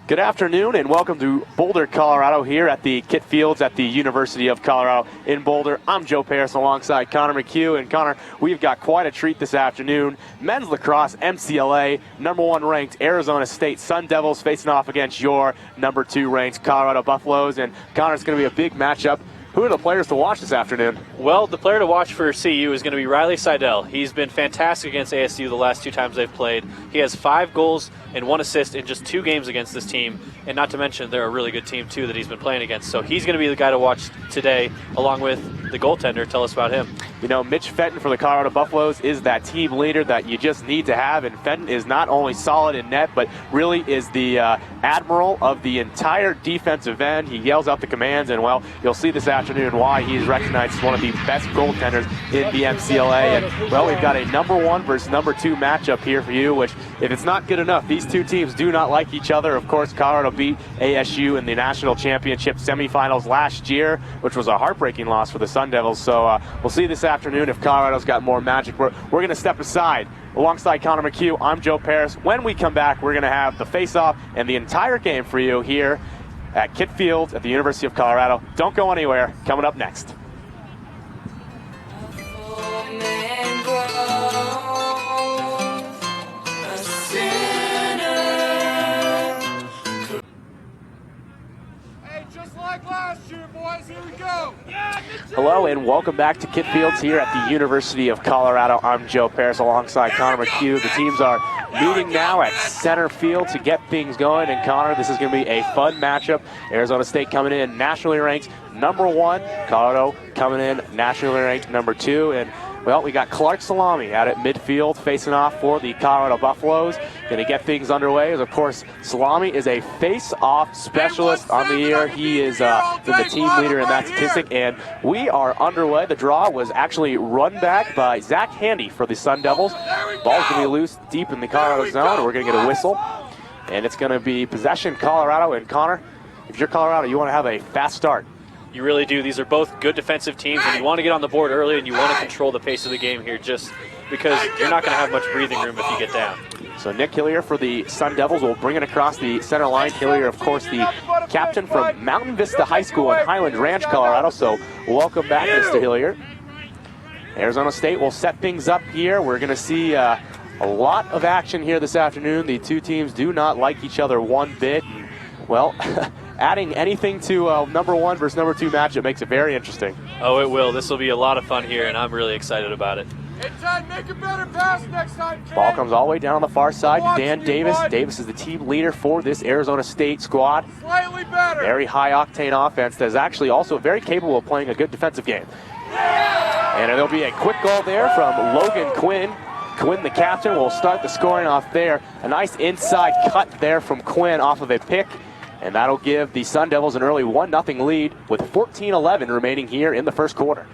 Good afternoon and welcome to Boulder, Colorado here at the Kit Fields at the University of Colorado in Boulder. I'm Joe Paris alongside Connor McHugh. And Connor, we've got quite a treat this afternoon. Men's lacrosse, MCLA, #1 ranked Arizona State Sun Devils facing off against your #2 ranked Colorado Buffaloes. And Connor, it's going to be a big matchup. Who are the players to watch this afternoon? Well, the player to watch for CU is going to be Riley Seidel. He's been fantastic against ASU the last 2 times they've played. He has 5 goals and 1 assist in just 2 games against this team, and not to mention they're a really good team too that he's been playing against. So he's going to be the guy to watch today, along with the goaltender. Tell us about him. You know, Mitch Fenton for the Colorado Buffaloes is that team leader that you just need to have, and Fenton is not only solid in net, but really is the admiral of the entire defensive end. He yells out the commands, and well, you'll see this afternoon why he is recognized as one of the best goaltenders in the MCLA. And well, we've got a #1 versus #2 matchup here for you, which if it's not good enough, these two teams do not like each other. Of course, Colorado beat ASU in the national championship semifinals last year, which was a heartbreaking loss for the Sun Devils. So we'll see this afternoon if Colorado's got more magic. We're going to step aside. Alongside Connor McHugh, I'm Joe Paris. When we come back, we're going to have the face-off and the entire game for you here at Kit Fields at the University of Colorado. Don't go anywhere. Coming up next. Last year, boys, here we go. Hello and welcome back to Kit Fields here at the University of Colorado. I'm Joe Paris alongside Connor McHugh. The teams are meeting now at center field to get things going. And Connor, this is going to be a fun matchup. Arizona State coming in nationally ranked #1. Colorado coming in nationally ranked #2. And well, we got Clark Salami out at midfield facing off for the Colorado Buffaloes. Going to get things underway. As of course, Salami is a face-off specialist on the year. He is the team leader in that statistic. And we are underway. The draw was actually run back by Zach Handy for the Sun Devils. Ball's going to be loose deep in the Colorado zone. We're going to get a whistle. And it's going to be possession Colorado. And Connor, if you're Colorado, you want to have a fast start. You really do. These are both good defensive teams, and you want to get on the board early, and you want to control the pace of the game here just because you're not going to have much breathing room if you get down. So Nick Hillier for the Sun Devils will bring it across the center line. Hillier, of course, the captain from Mountain Vista High School in Highland Ranch, Colorado. So welcome back, Mr. Hillier. Arizona State will set things up here. We're going to see a lot of action here this afternoon. The two teams do not like each other one bit. Well, adding anything to #1 versus #2 matchup makes it very interesting. Oh, it will. This will be a lot of fun here, and I'm really excited about it. Hey, Todd, make a better pass next time, kid. Ball comes all the way down on the far side to Dan Davis. Davis is the team leader for this Arizona State squad. Slightly better. Very high-octane offense that is actually also very capable of playing a good defensive game. And there'll be a quick goal there from Logan Quinn. Quinn, the captain, will start the scoring off there. A nice inside cut there from Quinn off of a pick. And that'll give the Sun Devils an early 1-0 lead with 14:11 remaining here in the first quarter.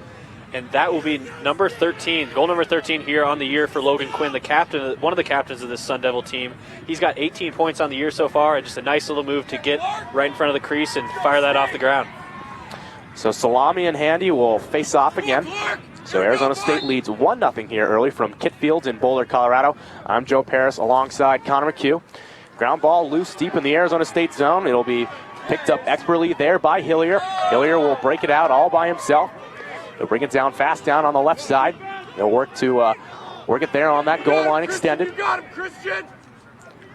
And that will be number 13, goal number 13 here on the year for Logan Quinn, the captain, one of the captains of this Sun Devil team. He's got 18 points on the year so far, and just a nice little move to get right in front of the crease and fire that off the ground. So Salami and Handy will face off again. So Arizona State leads 1-0 here early from Kit Fields in Boulder, Colorado. I'm Joe Paris alongside Connor McHugh. Ground ball loose deep in the Arizona State zone. It'll be picked up expertly there by Hillier. Hillier will break it out all by himself. He'll bring it down fast down on the left side. He'll work it there on that goal line extended. You got him, Christian.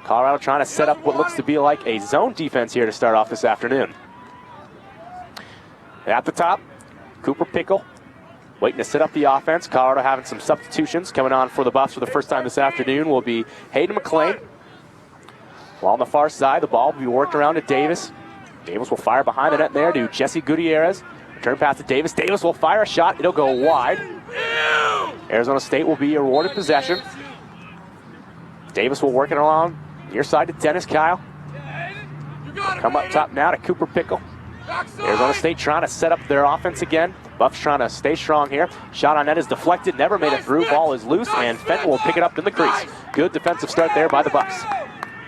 Colorado trying to set up what looks to be like a zone defense here to start off this afternoon. At the top, Cooper Pickle waiting to set up the offense. Colorado having some substitutions coming on for the Buffs for the first time this afternoon will be Hayden McLean. While on the far side, the ball will be worked around to Davis. Davis will fire behind the net there to Jesse Gutierrez. Return pass to Davis. Davis will fire a shot. It'll go wide. Arizona State will be awarded possession. Davis will work it along near side to Dennis Kyle. Come up top now to Cooper Pickle. Arizona State trying to set up their offense again. Buffs trying to stay strong here. Shot on net is deflected. Never made it through. Ball is loose, and Fenton will pick it up in the crease. Good defensive start there by the Buffs.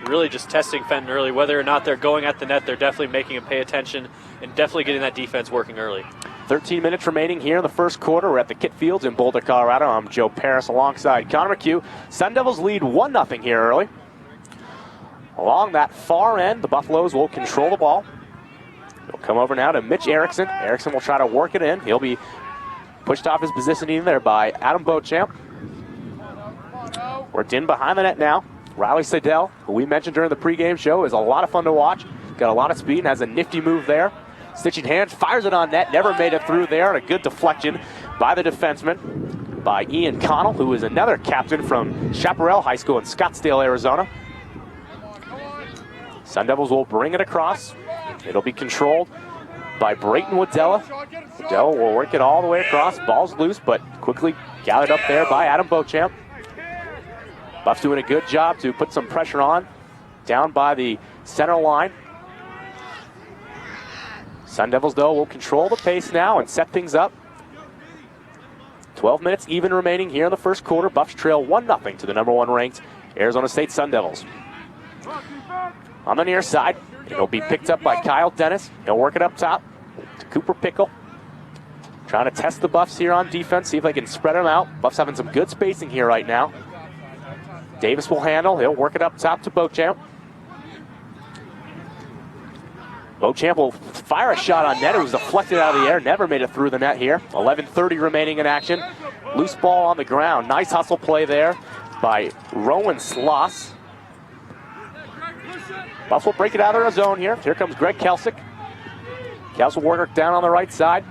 Really just testing Fenton early. Whether or not they're going at the net, they're definitely making him pay attention and definitely getting that defense working early. 13 minutes remaining here in the first quarter. We're at the Kit Fields in Boulder, Colorado. I'm Joe Paris alongside Connor McHugh. Sun Devils lead 1-0 here early. Along that far end, the Buffaloes will control the ball. They'll come over now to Mitch Erickson. Erickson will try to work it in. He'll be pushed off his positioning there by Adam Beauchamp. Worked in behind the net now. Riley Seidel, who we mentioned during the pregame show, is a lot of fun to watch. Got a lot of speed and has a nifty move there. Stitching hands, fires it on net, never made it through there. And a good deflection by the defenseman, by Ian Connell, who is another captain from Chaparral High School in Scottsdale, Arizona. Sun Devils will bring it across. It'll be controlled by Brayton Waddella. Waddella will work it all the way across. Ball's loose, but quickly gathered up there by Adam Beauchamp. Buffs doing a good job to put some pressure on down by the center line. Sun Devils, though, will control the pace now and set things up. 12 minutes even remaining here in the first quarter. Buffs trail 1-0 to the number 1 ranked Arizona State Sun Devils. On the near side, it'll be picked up by Kyle Dennis. He'll work it up top to Cooper Pickle. Trying to test the Buffs here on defense, see if they can spread them out. Buffs having some good spacing here right now. Davis will handle. He'll work it up top to Beauchamp. Beauchamp will fire a shot on net. It was deflected out of the air. Never made it through the net here. 11:30 remaining in action. Loose ball on the ground. Nice hustle play there by Rowan Sloss. Buffs will break it out of their zone here. Here comes Greg Kelsick. Kelsick will work down on the right side.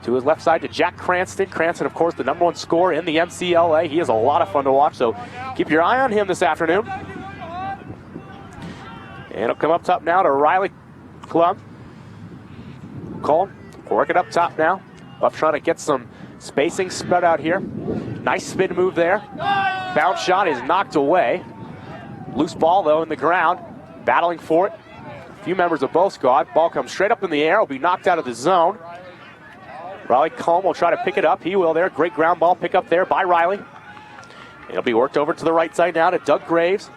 To his left side to Jack Cranston. Cranston, of course, the number 1 scorer in the MCLA. He is a lot of fun to watch, so keep your eye on him this afternoon. And it'll come up top now to Riley Club. Colin, work it up top now. Buff trying to get some spacing spread out here. Nice spin move there. Bounce shot is knocked away. Loose ball, though, in the ground. Battling for it. A few members of both squad. Ball comes straight up in the air. Will be knocked out of the zone. Riley Culm will try to pick it up. He will there. Great ground ball pick up there by Riley. It'll be worked over to the right side now to Doug Graves.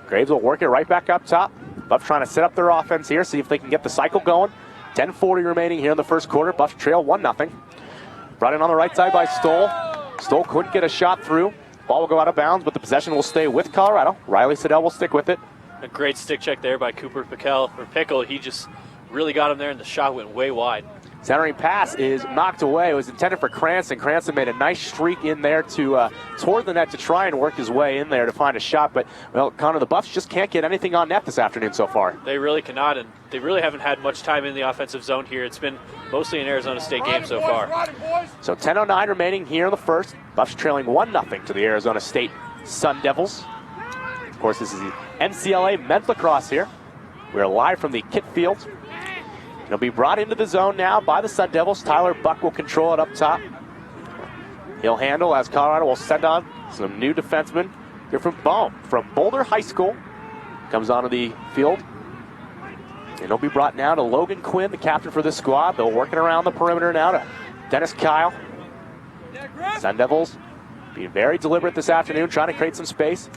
Graves will work it right back up top. Buffs trying to set up their offense here, see if they can get the cycle going. 10:40 remaining here in the first quarter. Buffs trail 1-0. Brought in on the right side by Stoll. Stoll couldn't get a shot through. Ball will go out of bounds, but the possession will stay with Colorado. Riley Seidel will stick with it. A great stick check there by Cooper Pickle. He just really got him there, and the shot went way wide. Centering pass is knocked away. It was intended for Cranston. Cranston made a nice streak in there to toward the net to try and work his way in there to find a shot. But, well, Connor, the Buffs just can't get anything on net this afternoon so far. They really cannot, and they really haven't had much time in the offensive zone here. It's been mostly an Arizona State game so far. So 10:09 remaining here in the first. Buffs trailing 1-0 to the Arizona State Sun Devils. Of course, this is the MCLA men's lacrosse here. We're live from the Kit Field. It'll be brought into the zone now by the Sun Devils. Tyler Buck will control it up top. He'll handle as Colorado will send on some new defensemen. Griffin Baum from Boulder High School comes onto the field. And it'll be brought now to Logan Quinn, the captain for this squad. They'll work it around the perimeter now to Dennis Kyle. Sun Devils being very deliberate this afternoon, trying to create some space.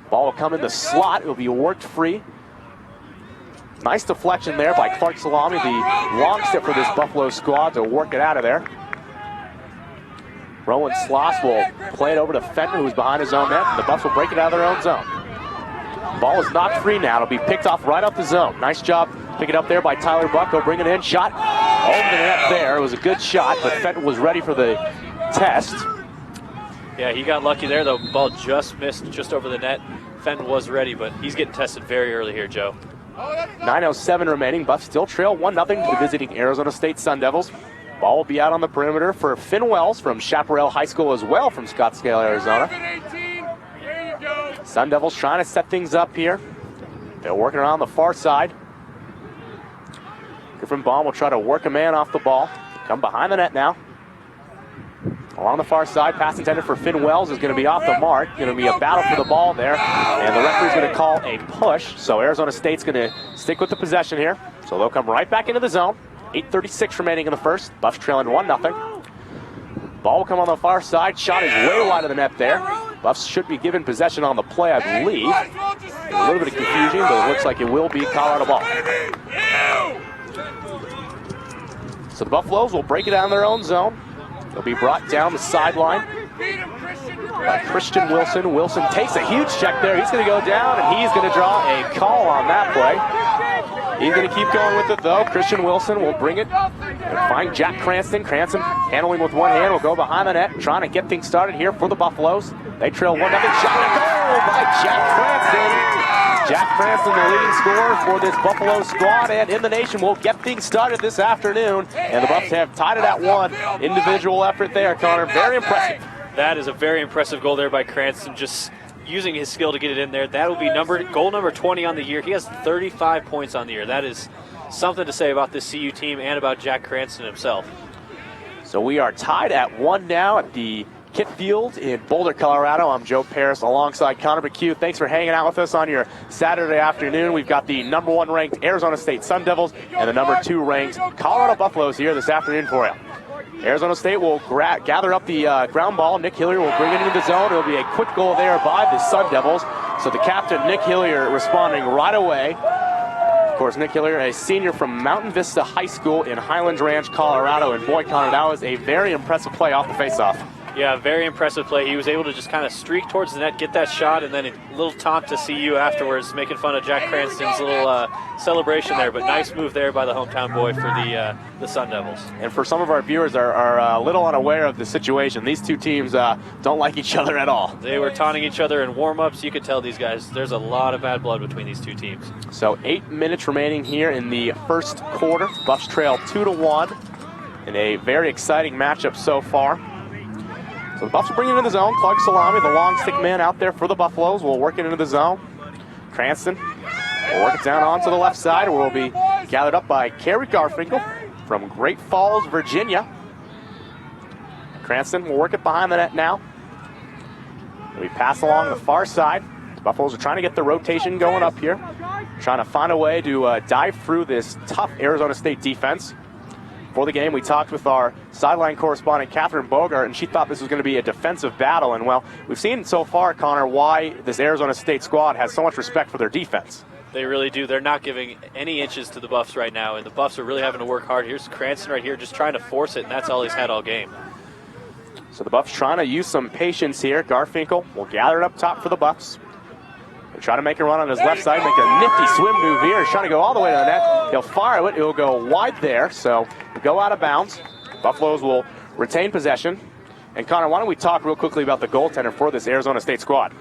Ball will come in the slot. It will be worked free. Nice deflection there by Clark Salami, the long step for this Buffalo squad to work it out of there. Rowan Sloss will play it over to Fenton, who's behind his own net, and the Buffs will break it out of their own zone. Ball is knocked free now. It'll be picked off right off the zone. Nice job picking it up there by Tyler Buck. He'll bring it in. Shot over the net there. It was a good shot, but Fenton was ready for the test. Yeah, he got lucky there, though. Ball just missed just over the net. Fenton was ready, but he's getting tested very early here, Joe. 9:07 remaining. Buffs still trail 1-0 to the visiting Arizona State Sun Devils. Ball will be out on the perimeter for Finn Wells from Chaparral High School as well from Scottsdale, Arizona. Sun Devils trying to set things up here. They're working around the far side. Griffin Baum will try to work a man off the ball. Come behind the net now. Along the far side, pass intended for Finn Wells is going to be off the mark. Going to be a battle for the ball there. And the referee's going to call a push. So Arizona State's going to stick with the possession here. So they'll come right back into the zone. 8:36 remaining in the first. Buffs trailing 1-0. Ball will come on the far side. Shot is way wide of the net there. Buffs should be given possession on the play, I believe. A little bit of confusion, but it looks like it will be Colorado ball. So the Buffaloes will break it out in their own zone. They'll be brought down the sideline. Beat him, Christian. You're by great. Christian Wilson. Wilson takes a huge check there. He's going to go down, and he's going to draw a call on that play. He's going to keep going with it, though. Christian Wilson will bring it and find Jack Cranston. Cranston handling with one hand will go behind the net, trying to get things started here for the Buffaloes. They trail 1-0. Shot and goal by Jack Cranston. Jack Cranston, the leading scorer for this Buffalo squad and in the nation, will get things started this afternoon. And the Buffs have tied it at 1. Individual effort there, Connor. Very impressive. That is a very impressive goal there by Cranston, just using his skill to get it in there. That will be goal number 20 on the year. He has 35 points on the year. That is something to say about this CU team and about Jack Cranston himself. So we are tied at 1 now at the Kit Field in Boulder, Colorado. I'm Joe Paris alongside Connor McHugh. Thanks for hanging out with us on your Saturday afternoon. We've got the number 1 ranked Arizona State Sun Devils and the number 2 ranked Colorado Buffaloes here this afternoon for you. Arizona State will gather up the ground ball. Nick Hillier will bring it into the zone. It'll be a quick goal there by the Sun Devils. So the captain, Nick Hillier, responding right away. Of course, Nick Hillier, a senior from Mountain Vista High School in Highlands Ranch, Colorado. And boy, Connor, that was a very impressive play off the faceoff. Yeah, very impressive play. He was able to just kind of streak towards the net, get that shot, and then a little taunt to CU afterwards, making fun of Jack Cranston's little celebration there. But nice move there by the hometown boy for the Sun Devils. And for some of our viewers are a little unaware of the situation, these two teams don't like each other at all. They were taunting each other in warm-ups. You could tell these guys, there's a lot of bad blood between these two teams. So 8 minutes remaining here in the first quarter. Buffs trail 2-1 in a very exciting matchup so far. So the Buffs will bring it into the zone. Clark Salami, the long stick man out there for the Buffaloes, will work it into the zone. Cranston will work it down onto the left side, where will be gathered up by Kerry Garfinkel from Great Falls, Virginia. Cranston will work it behind the net now. We pass along the far side. The Buffaloes are trying to get the rotation going up here, trying to find a way to dive through this tough Arizona State defense. For the game, we talked with our sideline correspondent, Catherine Bogart, and she thought this was going to be a defensive battle. And, well, we've seen so far, Connor, why this Arizona State squad has so much respect for their defense. They really do. They're not giving any inches to the Buffs right now, and the Buffs are really having to work hard. Here's Cranston right here just trying to force it, and that's all he's had all game. So the Buffs trying to use some patience here. Garfinkel will gather it up top for the Buffs. He'll try to make a run on his left side, make a nifty swim move here. He's trying to go all the way to the net. He'll fire it. It'll go wide there, so it'll go out of bounds. Buffaloes will retain possession. And Connor, why don't we talk real quickly about the goaltender for this Arizona State squad?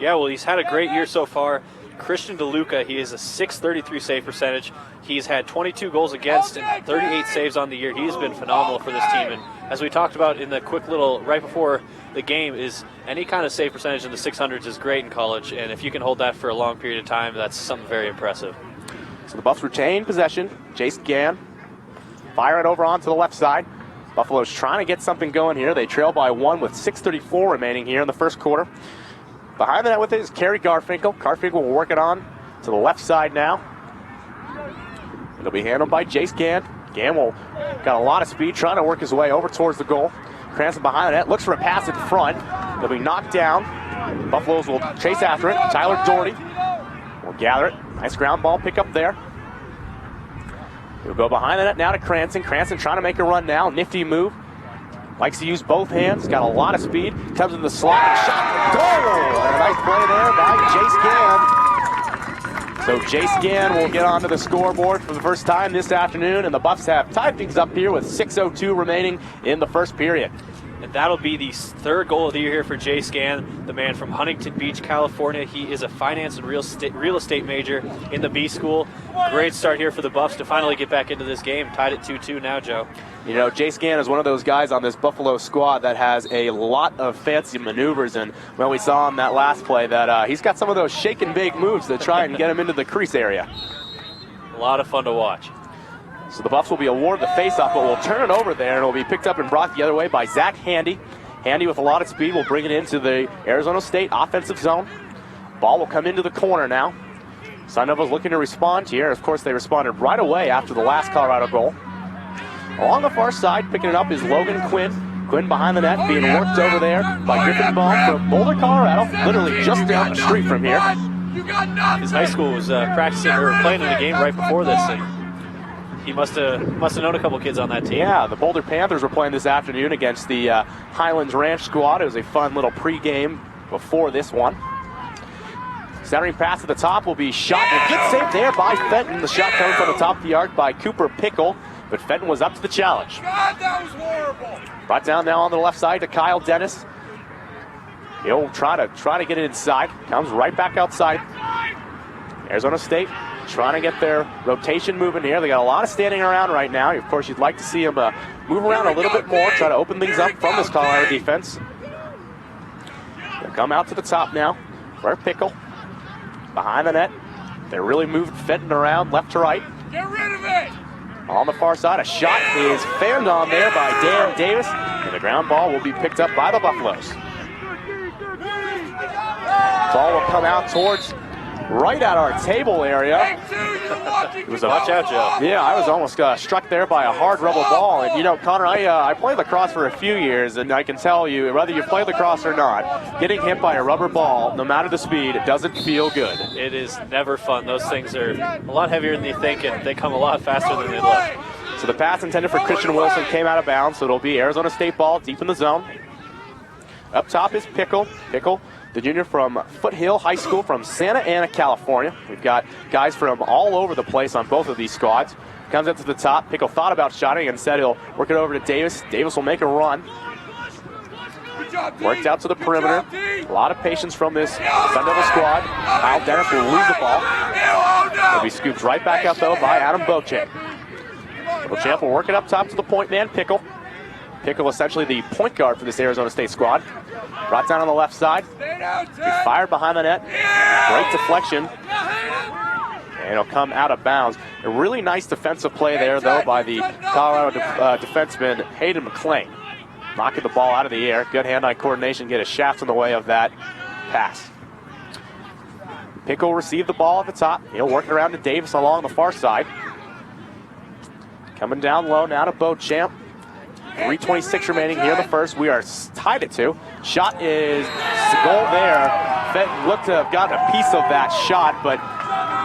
Yeah, well, he's had a great year so far. Christian DeLuca, he is a .633 save percentage. He's had 22 goals against and 38 saves on the year. He's been phenomenal for this team. And as we talked about in the quick little right before the game, is any kind of save percentage in the 600s is great in college. And if you can hold that for a long period of time, that's something very impressive. So the Buffs retain possession. Jace Gann fire it over onto the left side. Buffalo's trying to get something going here. They trail by 1 with 6:34 remaining here in the first quarter. Behind the net with it is Kerry Garfinkel. Garfinkel will work it on to the left side now. It'll be handled by Jace Gann. Gann will got a lot of speed, trying to work his way over towards the goal. Cranston behind the net, looks for a pass in front. It'll be knocked down. Buffaloes will chase after it. Tyler Doherty will gather it. Nice ground ball pick up there. He'll go behind the net now to Cranston. Cranston trying to make a run now. Nifty move. Likes to use both hands. Got a lot of speed. Comes in the slot. Shot. Goal! And a nice play there by Jace Gann. So Jace Gann will get onto the scoreboard for the first time this afternoon. And the Buffs have tied things up here with 6:02 remaining in the first period. And that'll be the third goal of the year here for Jace Gann, the man from Huntington Beach, California. He is a finance and real estate major in the B school. Great start here for the Buffs to finally get back into this game. Tied at 2-2 now, Joe. You know, Jace Gann is one of those guys on this Buffalo squad that has a lot of fancy maneuvers. And when we saw him that last play, that he's got some of those shake and bake moves to try and get him into the crease area. A lot of fun to watch. So the Buffs will be awarded the faceoff, but will turn it over there, and it will be picked up and brought the other way by Zach Handy. Handy with a lot of speed will bring it into the Arizona State offensive zone. Ball will come into the corner now. Sun Devils looking to respond here. Of course, they responded right away after the last Colorado goal. Along the far side, picking it up is Logan Quinn. Quinn behind the net, being worked over there by Griffin Baum from Boulder, Colorado, literally just down the street from here. His high school was practicing or playing in the game right before this. And He must have known a couple kids on that team. Yeah, the Boulder Panthers were playing this afternoon against the Highlands Ranch squad. It was a fun little pregame before this one. Centering pass at the top will be shot. A good save there by Fenton. The shot coming from the top of the arc by Cooper Pickle, but Fenton was up to the challenge. God, that was horrible. Brought down now on the left side to Kyle Dennis. He'll try to get it inside. Comes right back outside. Arizona State trying to get their rotation moving here. They got a lot of standing around right now. Of course, you'd like to see them move around a little bit more, try to open things up from this Colorado defense. They'll come out to the top now. For Pickle. Behind the net. They're really moving Fenton around left to right. Get rid of it. On the far side, a shot is fanned on there by Dan Davis, and the ground ball will be picked up by the Buffaloes. Ball will come out towards right at our table area. It was Watch out, Joe. Yeah, I was almost struck there by a hard rubber ball. And, you know, Connor, I played lacrosse for a few years, and I can tell you, whether you play lacrosse or not, getting hit by a rubber ball, no matter the speed, it doesn't feel good. It is never fun. Those things are a lot heavier than you think, and they come a lot faster than they look. So the pass intended for Christian Wilson came out of bounds, so it'll be Arizona State ball deep in the zone. Up top is Pickle. Pickle, the junior from Foothill High School from Santa Ana, California. We've got guys from all over the place on both of these squads. Comes up to the top. Pickle thought about shotting and said he'll work it over to Davis. Davis will make a run. Worked out to the perimeter. A lot of patience from this Sun Devil squad. Kyle Dennis will lose the ball. He'll be scooped right back up, though, by Adam Beauchamp. Beauchamp will work it up top to the point man, Pickle. Pickle essentially the point guard for this Arizona State squad. Brought down on the left side. He fired behind the net. Great deflection. And it'll come out of bounds. A really nice defensive play there, though, by the Colorado defenseman Hayden McClain. Knocking the ball out of the air. Good hand-eye coordination. Get a shaft in the way of that pass. Pickle received the ball at the top. He'll work it around to Davis along the far side. Coming down low now to Beauchamp. 3:26 remaining here in the first. We are tied at 2. Shot is goal there. Fenton looked to have gotten a piece of that shot, but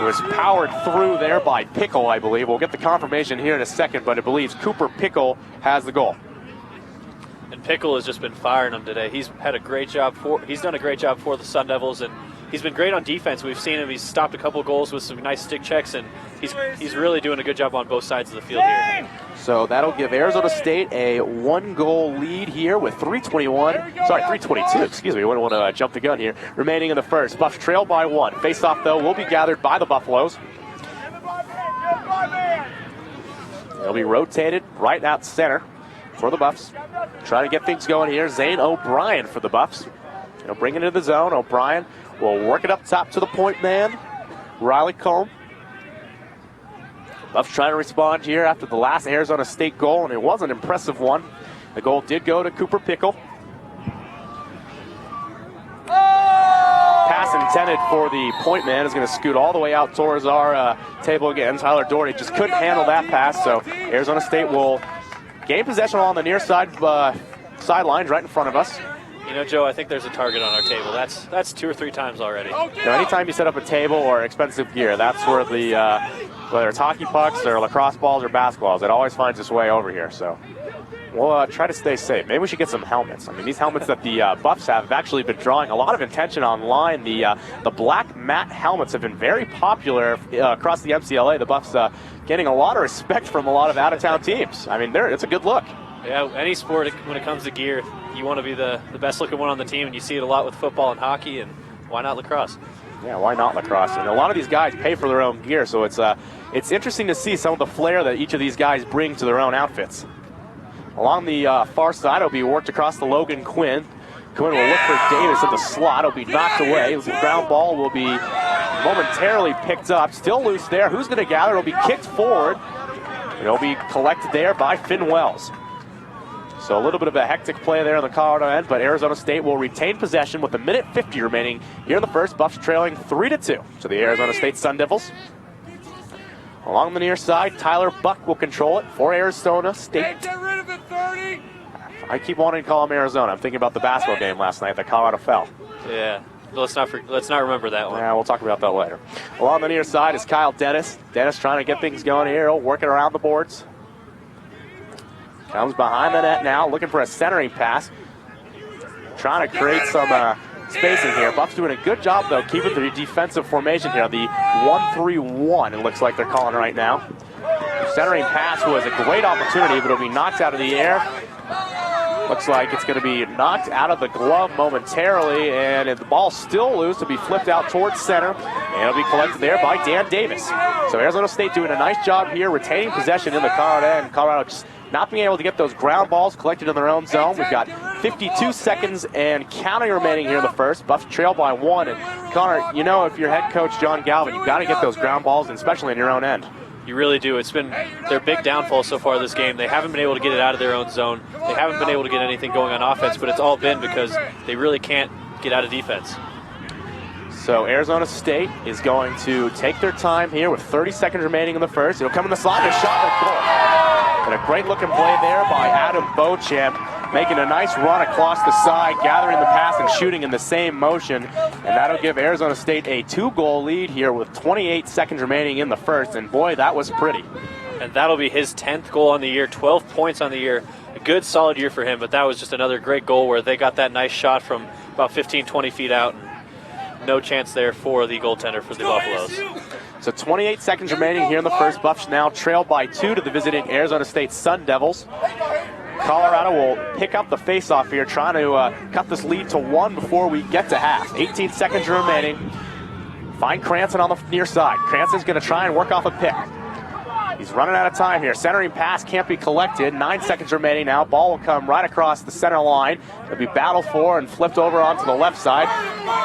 it was powered through there by Pickle, I believe. We'll get the confirmation here in a second, but it believes Cooper Pickle has the goal. And Pickle has just been firing them today. He's done a great job for the Sun Devils, and he's been great on defense. We've seen him. He's stopped a couple goals with some nice stick checks, and he's really doing a good job on both sides of the field here. So that'll give Arizona State a 1-goal lead here with 3:22, excuse me. We don't want to jump the gun here. Remaining in the first. Buffs trail by 1. Face-off, though, will be gathered by the Buffaloes. They'll be rotated right out center for the Buffs. Trying to get things going here. Zane O'Brien for the Buffs. He'll bring it into the zone. O'Brien will work it up top to the point man, Riley Combe. Buffs trying to respond here after the last Arizona State goal, and it was an impressive one. The goal did go to Cooper Pickle. Pass intended for the point man is going to scoot all the way out towards our table again. Tyler Doherty just couldn't handle that pass, so Arizona State will gain possession along the near side sidelines right in front of us. You know, Joe, I think there's a target on our table. That's 2 or 3 times already. Anytime you set up a table or expensive gear, that's where the whether it's hockey pucks or lacrosse balls or basketballs, it always finds its way over here. So we'll try to stay safe. Maybe we should get some helmets. I mean, these helmets that the Buffs have actually been drawing a lot of attention online. The black matte helmets have been very popular across the MCLA. The Buffs getting a lot of respect from a lot of out-of-town teams. I mean, it's a good look. Yeah, any sport, when it comes to gear, you want to be the best-looking one on the team, and you see it a lot with football and hockey, and why not lacrosse? Yeah, why not lacrosse? And a lot of these guys pay for their own gear, so it's interesting to see some of the flair that each of these guys bring to their own outfits. Along the far side, it'll be worked across to Logan Quinn. Quinn will look for Davis at the slot. It'll be knocked away. The ground ball will be momentarily picked up. Still loose there. Who's going to gather? It'll be kicked forward. It'll be collected there by Finn Wells. So a little bit of a hectic play there on the Colorado end, but Arizona State will retain possession with 1:50 remaining here in the first. Buffs trailing 3-2 to the Arizona State Sun Devils. Along the near side, Tyler Buck will control it for Arizona State. Get rid of it, 30. I keep wanting to call him Arizona. I'm thinking about the basketball game last night that Colorado fell. Yeah, Let's not remember that one. Yeah, we'll talk about that later. Along the near side is Kyle Dennis. Dennis trying to get things going here, working around the boards. Comes behind the net now, looking for a centering pass. Trying to create some spacing here. Buffs doing a good job, though, keeping the defensive formation here. The 1-3-1, it looks like they're calling right now. The centering pass was a great opportunity, but it'll be knocked out of the air. Looks like it's going to be knocked out of the glove momentarily, and the ball still loose to be flipped out towards center, and it'll be collected there by Dan Davis. So Arizona State doing a nice job here, retaining possession in the Colorado end. Colorado just not being able to get those ground balls collected in their own zone. We've got 52 seconds and counting remaining here in the first. Buffs trail by 1, and Connor, you know, if you're head coach John Galvin, you've got to get those ground balls, and especially in your own end. You really do. It's been their big downfall so far this game. They haven't been able to get it out of their own zone. They haven't been able to get anything going on offense, but it's all been because they really can't get out of defense. So Arizona State is going to take their time here with 30 seconds remaining in the first. It'll come in the slot and a shot at goal. And a great looking play there by Adam Beauchamp, making a nice run across the side, gathering the pass and shooting in the same motion. And that'll give Arizona State a 2-goal lead here with 28 seconds remaining in the first. And boy, that was pretty. And that'll be his 10th goal on the year, 12 points on the year. A good, solid year for him, but that was just another great goal where they got that nice shot from about 15, 20 feet out. No chance there for the goaltender for the Buffaloes. So 28 seconds remaining here in the first. Buffs now trail by 2 to the visiting Arizona State Sun Devils. Colorado will pick up the faceoff here, trying to cut this lead to 1 before we get to half. 18 seconds remaining. Find Cranston on the near side. Cranston's going to try and work off a pick. He's running out of time here. Centering pass can't be collected. 9 seconds remaining now. Ball will come right across the center line. It'll be battled for and flipped over onto the left side.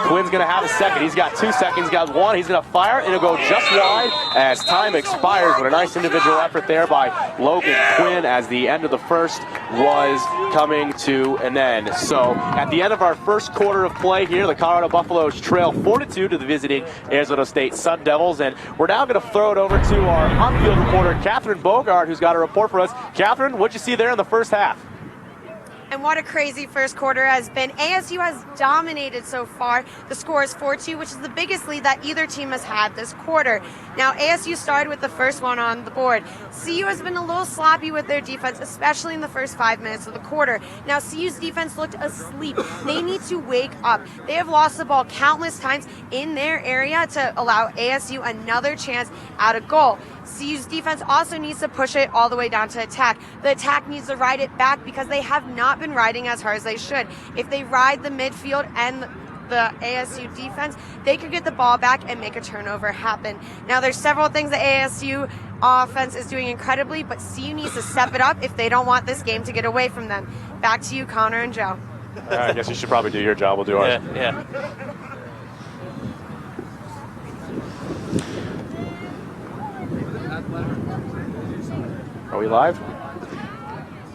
Quinn's going to have a second. He's got 2 seconds. He's got 1. He's going to fire. It'll go just wide as time expires. But a nice individual effort there by Logan Quinn as the end of the first was coming to an end. So at the end of our first quarter of play here, the Colorado Buffaloes trail 4-2 to the visiting Arizona State Sun Devils. And we're now going to throw it over to our on-field reporter, Catherine Bogart, who's got a report for us. Catherine, what'd you see there in the first half? And what a crazy first quarter has been. ASU has dominated so far. The score is 4-2, which is the biggest lead that either team has had this quarter. Now, ASU started with the first one on the board. CU has been a little sloppy with their defense, especially in the first 5 minutes of the quarter. Now, CU's defense looked asleep. They need to wake up. They have lost the ball countless times in their area to allow ASU another chance at a goal. CU's defense also needs to push it all the way down to attack. The attack needs to ride it back because they have not been riding as hard as they should. If they ride the midfield and the ASU defense, they could get the ball back and make a turnover happen. Now, there's several things the ASU offense is doing incredibly, but CU needs to step it up if they don't want this game to get away from them. Back to you, Connor and Joe. I guess you should probably do your job. We'll do ours. Yeah. Are we live?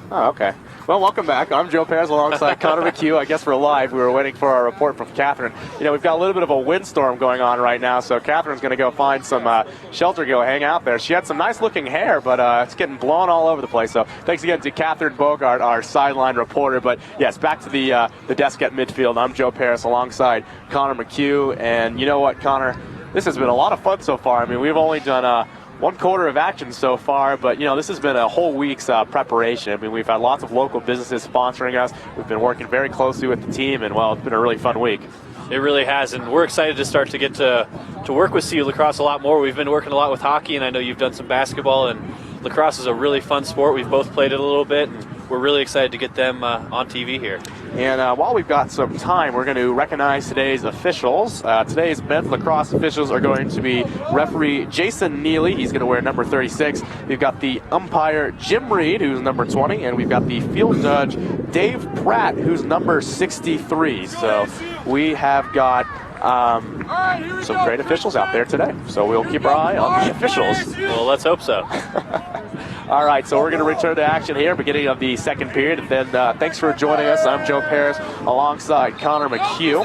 Oh, okay. Well, welcome back. I'm Joe Perez alongside Connor McHugh. I guess we're live. We were waiting for our report from Catherine. You know, we've got a little bit of a windstorm going on right now, so Catherine's going to go find some shelter, go hang out there. She had some nice-looking hair, but it's getting blown all over the place. So thanks again to Catherine Bogart, our sideline reporter. But, yes, back to the desk at midfield. I'm Joe Perez alongside Connor McHugh. And you know what, Connor? This has been a lot of fun so far. I mean, we've only done 1 quarter of action so far, but, you know, this has been a whole week's preparation. I mean, we've had lots of local businesses sponsoring us. We've been working very closely with the team, and, well, it's been a really fun week. It really has, and we're excited to start to get to work with CU Lacrosse a lot more. We've been working a lot with hockey, and I know you've done some basketball, and lacrosse is a really fun sport. We've both played it a little bit, and we're really excited to get them on TV here. And while we've got some time, we're going to recognize today's officials. Today's men's lacrosse officials are going to be referee Jason Neely. He's going to wear number 36. We've got the umpire Jim Reed, who's number 20, and we've got the field judge Dave Pratt, who's number 63. So we have got some great officials out there today. So we'll keep our eye on the officials. Well, let's hope so. All right, so we're going to return to action here, beginning of the second period. And then thanks for joining us. I'm Joe Perez alongside Connor McHugh.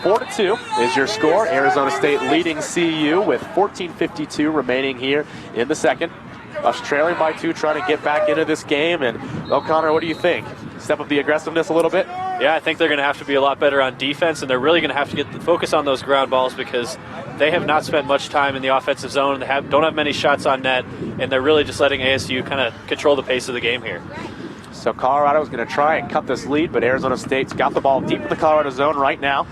4-2 is your score. Arizona State leading CU with 14:52 remaining here in the second. Us trailing by 2, trying to get back into this game. And, well, Connor, what do you think? Step up the aggressiveness a little bit? Yeah, I think they're going to have to be a lot better on defense, and they're really going to have to get the focus on those ground balls because they have not spent much time in the offensive zone. They don't have many shots on net, and they're really just letting ASU kind of control the pace of the game here. So Colorado is going to try and cut this lead, but Arizona State's got the ball deep in the Colorado zone right now.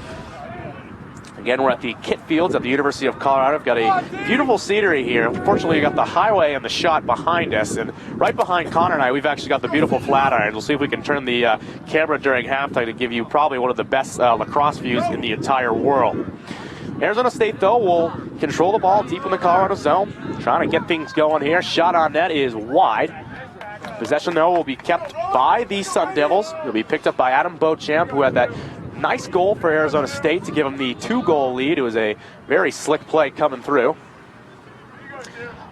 Again, we're at the Kit Fields at the University of Colorado. We've got a beautiful scenery here. Unfortunately, we've got the highway and the shot behind us. And right behind Connor and I, we've actually got the beautiful Flatiron. We'll see if we can turn the camera during halftime to give you probably one of the best lacrosse views in the entire world. Arizona State, though, will control the ball deep in the Colorado zone. Trying to get things going here. Shot on net is wide. Possession, though, will be kept by the Sun Devils. It'll be picked up by Adam Beauchamp, who had that nice goal for Arizona State to give them the 2-goal lead. It was a very slick play coming through.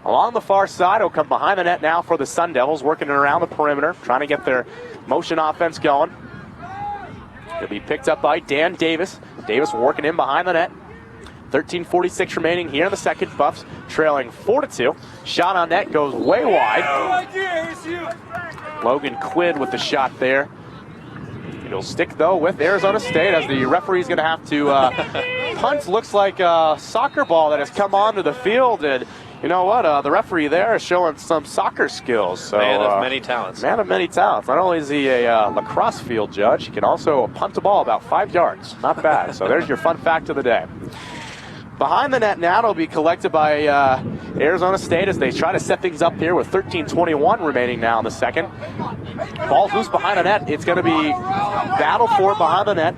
Along the far side, it'll come behind the net now for the Sun Devils, working it around the perimeter, trying to get their motion offense going. It'll be picked up by Dan Davis. Davis working in behind the net. 13:46 remaining here in the second. Buffs trailing 4-2. Shot on net goes way wide. Logan Quinn with the shot there. It'll stick, though, with Arizona State as the referee's going to have to punt. Looks like a soccer ball that has come onto the field. And you know what? The referee there is showing some soccer skills. So, man of many talents. Man of many talents. Not only is he a lacrosse field judge, he can also punt the ball about 5 yards. Not bad. So there's your fun fact of the day. Behind the net now, it'll be collected by Arizona State as they try to set things up here with 13:21 remaining now in the second. Ball's loose behind the net. It's going to be battle for it behind the net.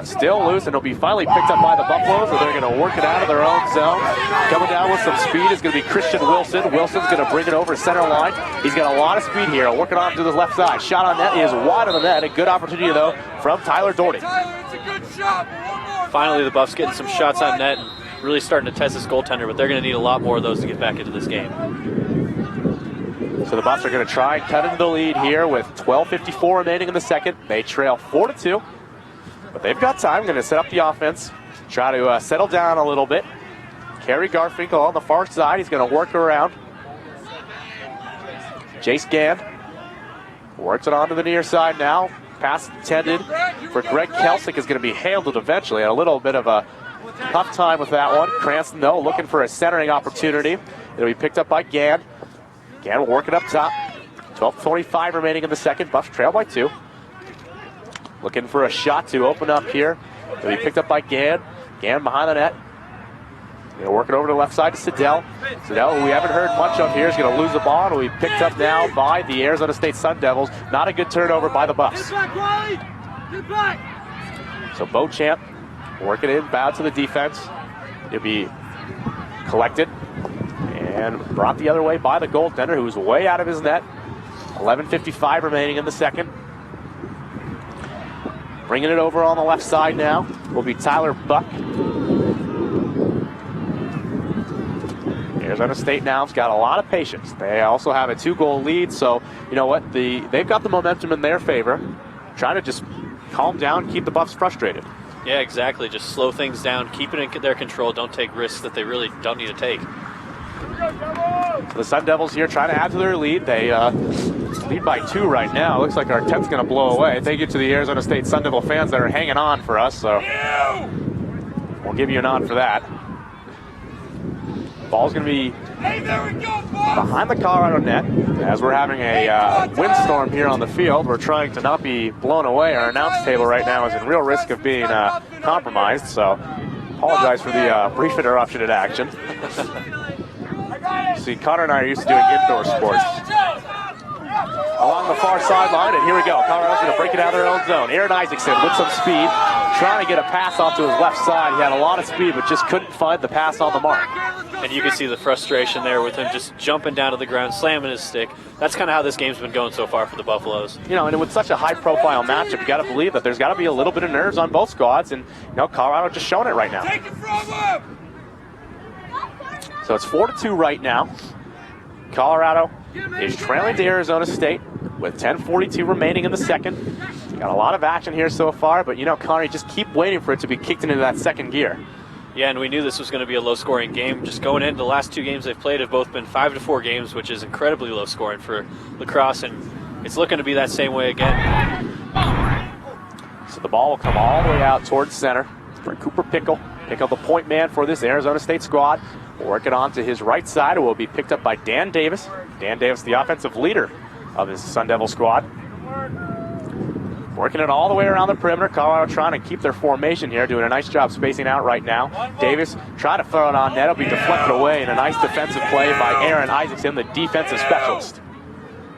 Still loose, and it'll be finally picked up by the Buffaloes, and they're going to work it out of their own zone. Coming down with some speed is going to be Christian Wilson. Wilson's going to bring it over center line. He's got a lot of speed here. Working on to the left side. Shot on net is wide on the net. A good opportunity, though, from Tyler Doherty. Tyler, it's a good shot. Finally, the Buffs getting some shots on net and really starting to test this goaltender, but they're going to need a lot more of those to get back into this game. So the Buffs are going to try and cut into the lead here with 12:54 remaining in the second. They trail 4-2, but they've got time. Going to set up the offense, try to settle down a little bit. Kerry Garfinkel on the far side. He's going to work around. Jace Gann works it onto the near side now. Pass intended for Greg Kelsick is going to be handled eventually. A little bit of a tough time with that one. Cranston, though, looking for a centering opportunity. It'll be picked up by Gann. Gann will work it up top. 12:25 remaining in the second. Buffs trail by 2. Looking for a shot to open up here. It'll be picked up by Gann. Gann behind the net. Going to work it over to the left side to Siddell. Siddell, who we haven't heard much of here, is going to lose the ball. It'll be picked up now by the Arizona State Sun Devils. Not a good turnover by the Buffs. Get back, Wiley! Get back! So Beauchamp working in, bound to the defense. It'll be collected and brought the other way by the goaltender, who was way out of his net. 11:55 remaining in the second. Bringing it over on the left side now will be Tyler Buck. Arizona State now has got a lot of patience. They also have a 2-goal lead, so you know what? They've got the momentum in their favor. Trying to just calm down, keep the Buffs frustrated. Yeah, exactly. Just slow things down, keep it in their control. Don't take risks that they really don't need to take. So the Sun Devils here trying to add to their lead. They lead by 2 right now. Looks like our 10th's going to blow away. Thank you to the Arizona State Sun Devil fans that are hanging on for us. So we'll give you a nod for that. Ball's going to be behind the Colorado net. As we're having a windstorm here on the field, we're trying to not be blown away. Our announce table right now is in real risk of being compromised, so apologize for the brief interruption in action. See, Connor and I are used to doing indoor sports. Along the far sideline, and here we go. Colorado's going to break it out of their own zone. Aaron Isaacson with some speed, trying to get a pass off to his left side. He had a lot of speed, but just couldn't find the pass on the mark. And you can see the frustration there with him just jumping down to the ground, slamming his stick. That's kind of how this game's been going so far for the Buffaloes. You know, and with such a high-profile matchup, you got to believe that there's got to be a little bit of nerves on both squads, and you know, Colorado just showing it right now. Take it from him! So it's 4-2 right now. Colorado is trailing to Arizona State with 10:42 remaining in the second. Got a lot of action here so far, but you know, Connor, you just keep waiting for it to be kicked into that second gear. Yeah, and we knew this was going to be a low-scoring game. Just going into the last 2 games they've played have both been 5-4 games, which is incredibly low-scoring for Lacrosse, and it's looking to be that same way again. So the ball will come all the way out towards center for Cooper Pickle. Pickle, the point man for this Arizona State squad. Will work it on to his right side. It will be picked up by Dan Davis. Dan Davis, the offensive leader of his Sun Devil squad. Working it all the way around the perimeter. Colorado trying to keep their formation here, doing a nice job spacing out right now. Davis trying to throw it on net. It'll be deflected away, and a nice defensive play by Aaron Isaacson, the defensive specialist.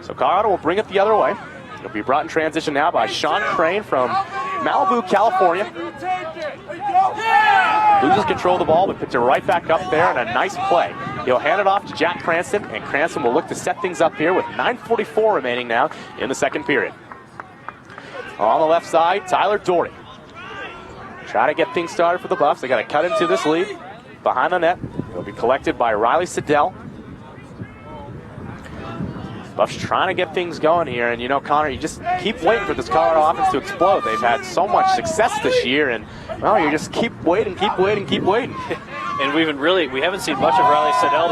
So Colorado will bring it the other way. It'll be brought in transition now by Sean Crane from Malibu, California. Loses control of the ball, but puts it right back up there, and a nice play. He'll hand it off to Jack Cranston, and Cranston will look to set things up here with 9:44 remaining now in the second period. On the left side, Tyler Doherty. Try to get things started for the Buffs. They got to cut into this lead behind the net. It'll be collected by Riley Siddell. Buffs trying to get things going here, and you know, Connor, you just keep waiting for this Colorado offense to explode. They've had so much success this year, and well, you just keep waiting. And we haven't seen much of Riley Siddell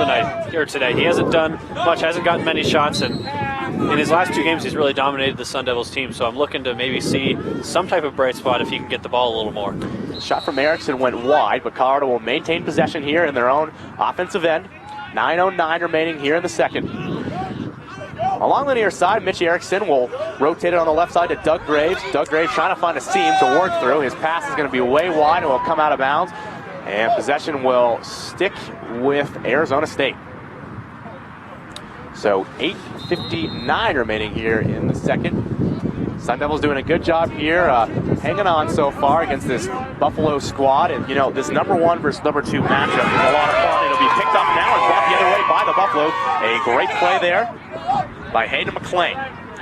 today. He hasn't done much, hasn't gotten many shots, and in his last 2 games, he's really dominated the Sun Devils team. So I'm looking to maybe see some type of bright spot if he can get the ball a little more. Shot from Erickson went wide, but Colorado will maintain possession here in their own offensive end. 9:09 remaining here in the second. Along the near side, Mitch Erickson will rotate it on the left side to Doug Graves. Doug Graves trying to find a seam to work through. His pass is going to be way wide and will come out of bounds. And possession will stick with Arizona State. So 8:59 remaining here in the second. Sun Devils doing a good job here, hanging on so far against this Buffalo squad. And, you know, this number 1 versus number 2 matchup is a lot of fun. It'll be picked up now and brought the other way by the Buffalo. A great play there by Hayden McClain.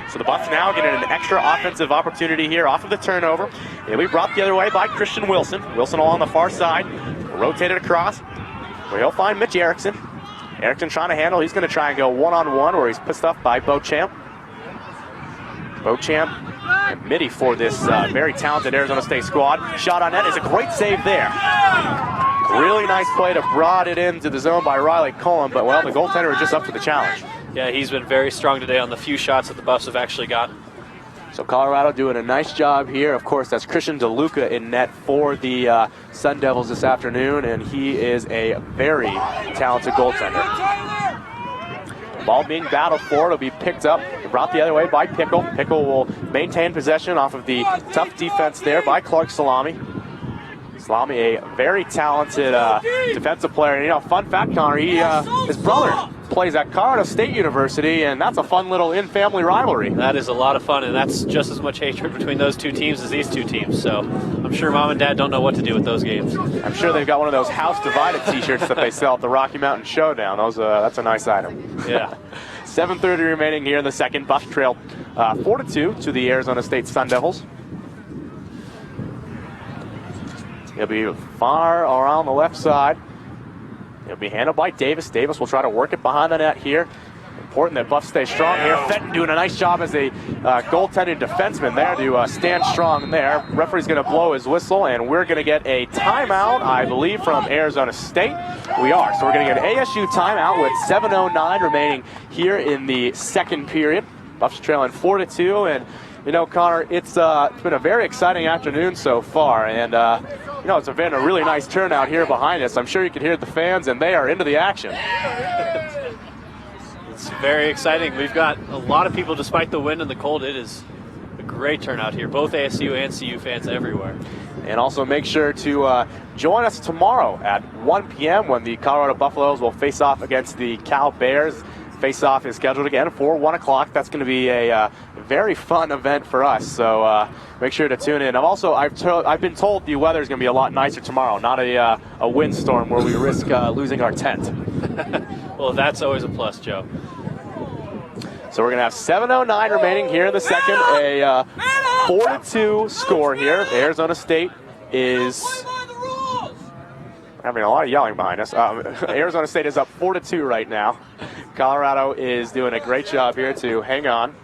So the Buffs now getting an extra offensive opportunity here off of the turnover. It'll be brought the other way by Christian Wilson. Wilson along the far side, rotated across, where he'll find Mitch Erickson. Erickson trying to handle. He's going to try and go one-on-one where he's pissed off by Beauchamp. Beauchamp and Mitty for this very talented Arizona State squad. Shot on net is a great save there. Really nice play to brought it into the zone by Riley Cullen, but well, the goaltender is just up to the challenge. Yeah, he's been very strong today on the few shots that the Buffs have actually gotten. So Colorado doing a nice job here. Of course, that's Christian DeLuca in net for the Sun Devils this afternoon, and he is a very talented goaltender. Ball being battled for. It'll be picked up and brought the other way by Pickle. Pickle will maintain possession off of the tough defense there by Clark Salami. Salami, a very talented defensive player. And, you know, fun fact, Connor, his brother plays at Colorado State University, and that's a fun little in-family rivalry. That is a lot of fun, and that's just as much hatred between those 2 teams as these 2 teams. So I'm sure Mom and Dad don't know what to do with those games. I'm sure they've got one of those house divided t-shirts that they sell at the Rocky Mountain Showdown. That's a nice item. Yeah. 7:30 remaining here in the second. Buffs trail 4-2 to the Arizona State Sun Devils. He'll be far around the left side. It'll be handled by Davis. Davis will try to work it behind the net here. Important that Buffs stay strong here. Fenton doing a nice job as a goaltending defenseman there to stand strong there. Referee's going to blow his whistle, and we're going to get a timeout, I believe, from Arizona State. We are. So we're going to get an ASU timeout with 7:09 remaining here in the second period. Buffs trailing 4-2, and you know, Connor, it's been a very exciting afternoon so far, and you know, it's been a really nice turnout here behind us. I'm sure you can hear the fans, and they are into the action. It's very exciting. We've got a lot of people, despite the wind and the cold. It is a great turnout here, both ASU and CU fans everywhere. And also make sure to join us tomorrow at 1 p.m. when the Colorado Buffaloes will face off against the Cal Bears. Face-off is scheduled again for 1 o'clock. That's going to be a very fun event for us, so make sure to tune in. I've been told the weather is going to be a lot nicer tomorrow, not a windstorm where we risk losing our tent. Well, that's always a plus, Joe. So we're going to have 7:09 remaining here in the second. A 4-2 score here. Arizona State is having a lot of yelling behind us. Arizona State is up 4-2 right now. Colorado is doing a great job here to hang on.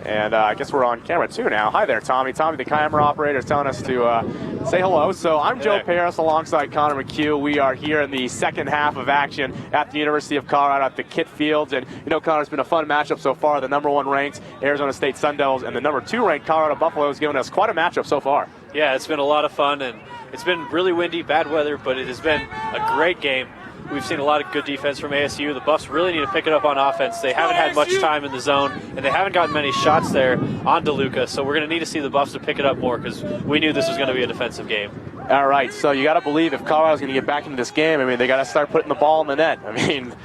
And I guess we're on camera too now. Hi there, Tommy. Tommy, the camera operator, is telling us to say hello. So I'm Joe Paris alongside Connor McHugh. We are here in the second half of action at the University of Colorado at the Kit Fields. And, you know, Connor, it's been a fun matchup so far. The number 1 ranked Arizona State Sun Devils and the number 2 ranked Colorado Buffalo has given us quite a matchup so far. Yeah, it's been a lot of fun, and it's been really windy, bad weather, but it has been a great game. We've seen a lot of good defense from ASU. The Buffs really need to pick it up on offense. They haven't had much time in the zone, and they haven't gotten many shots there on DeLuca. So we're going to need to see the Buffs to pick it up more because we knew this was going to be a defensive game. All right, so you got to believe if Colorado's going to get back into this game, I mean, they got to start putting the ball in the net. I mean,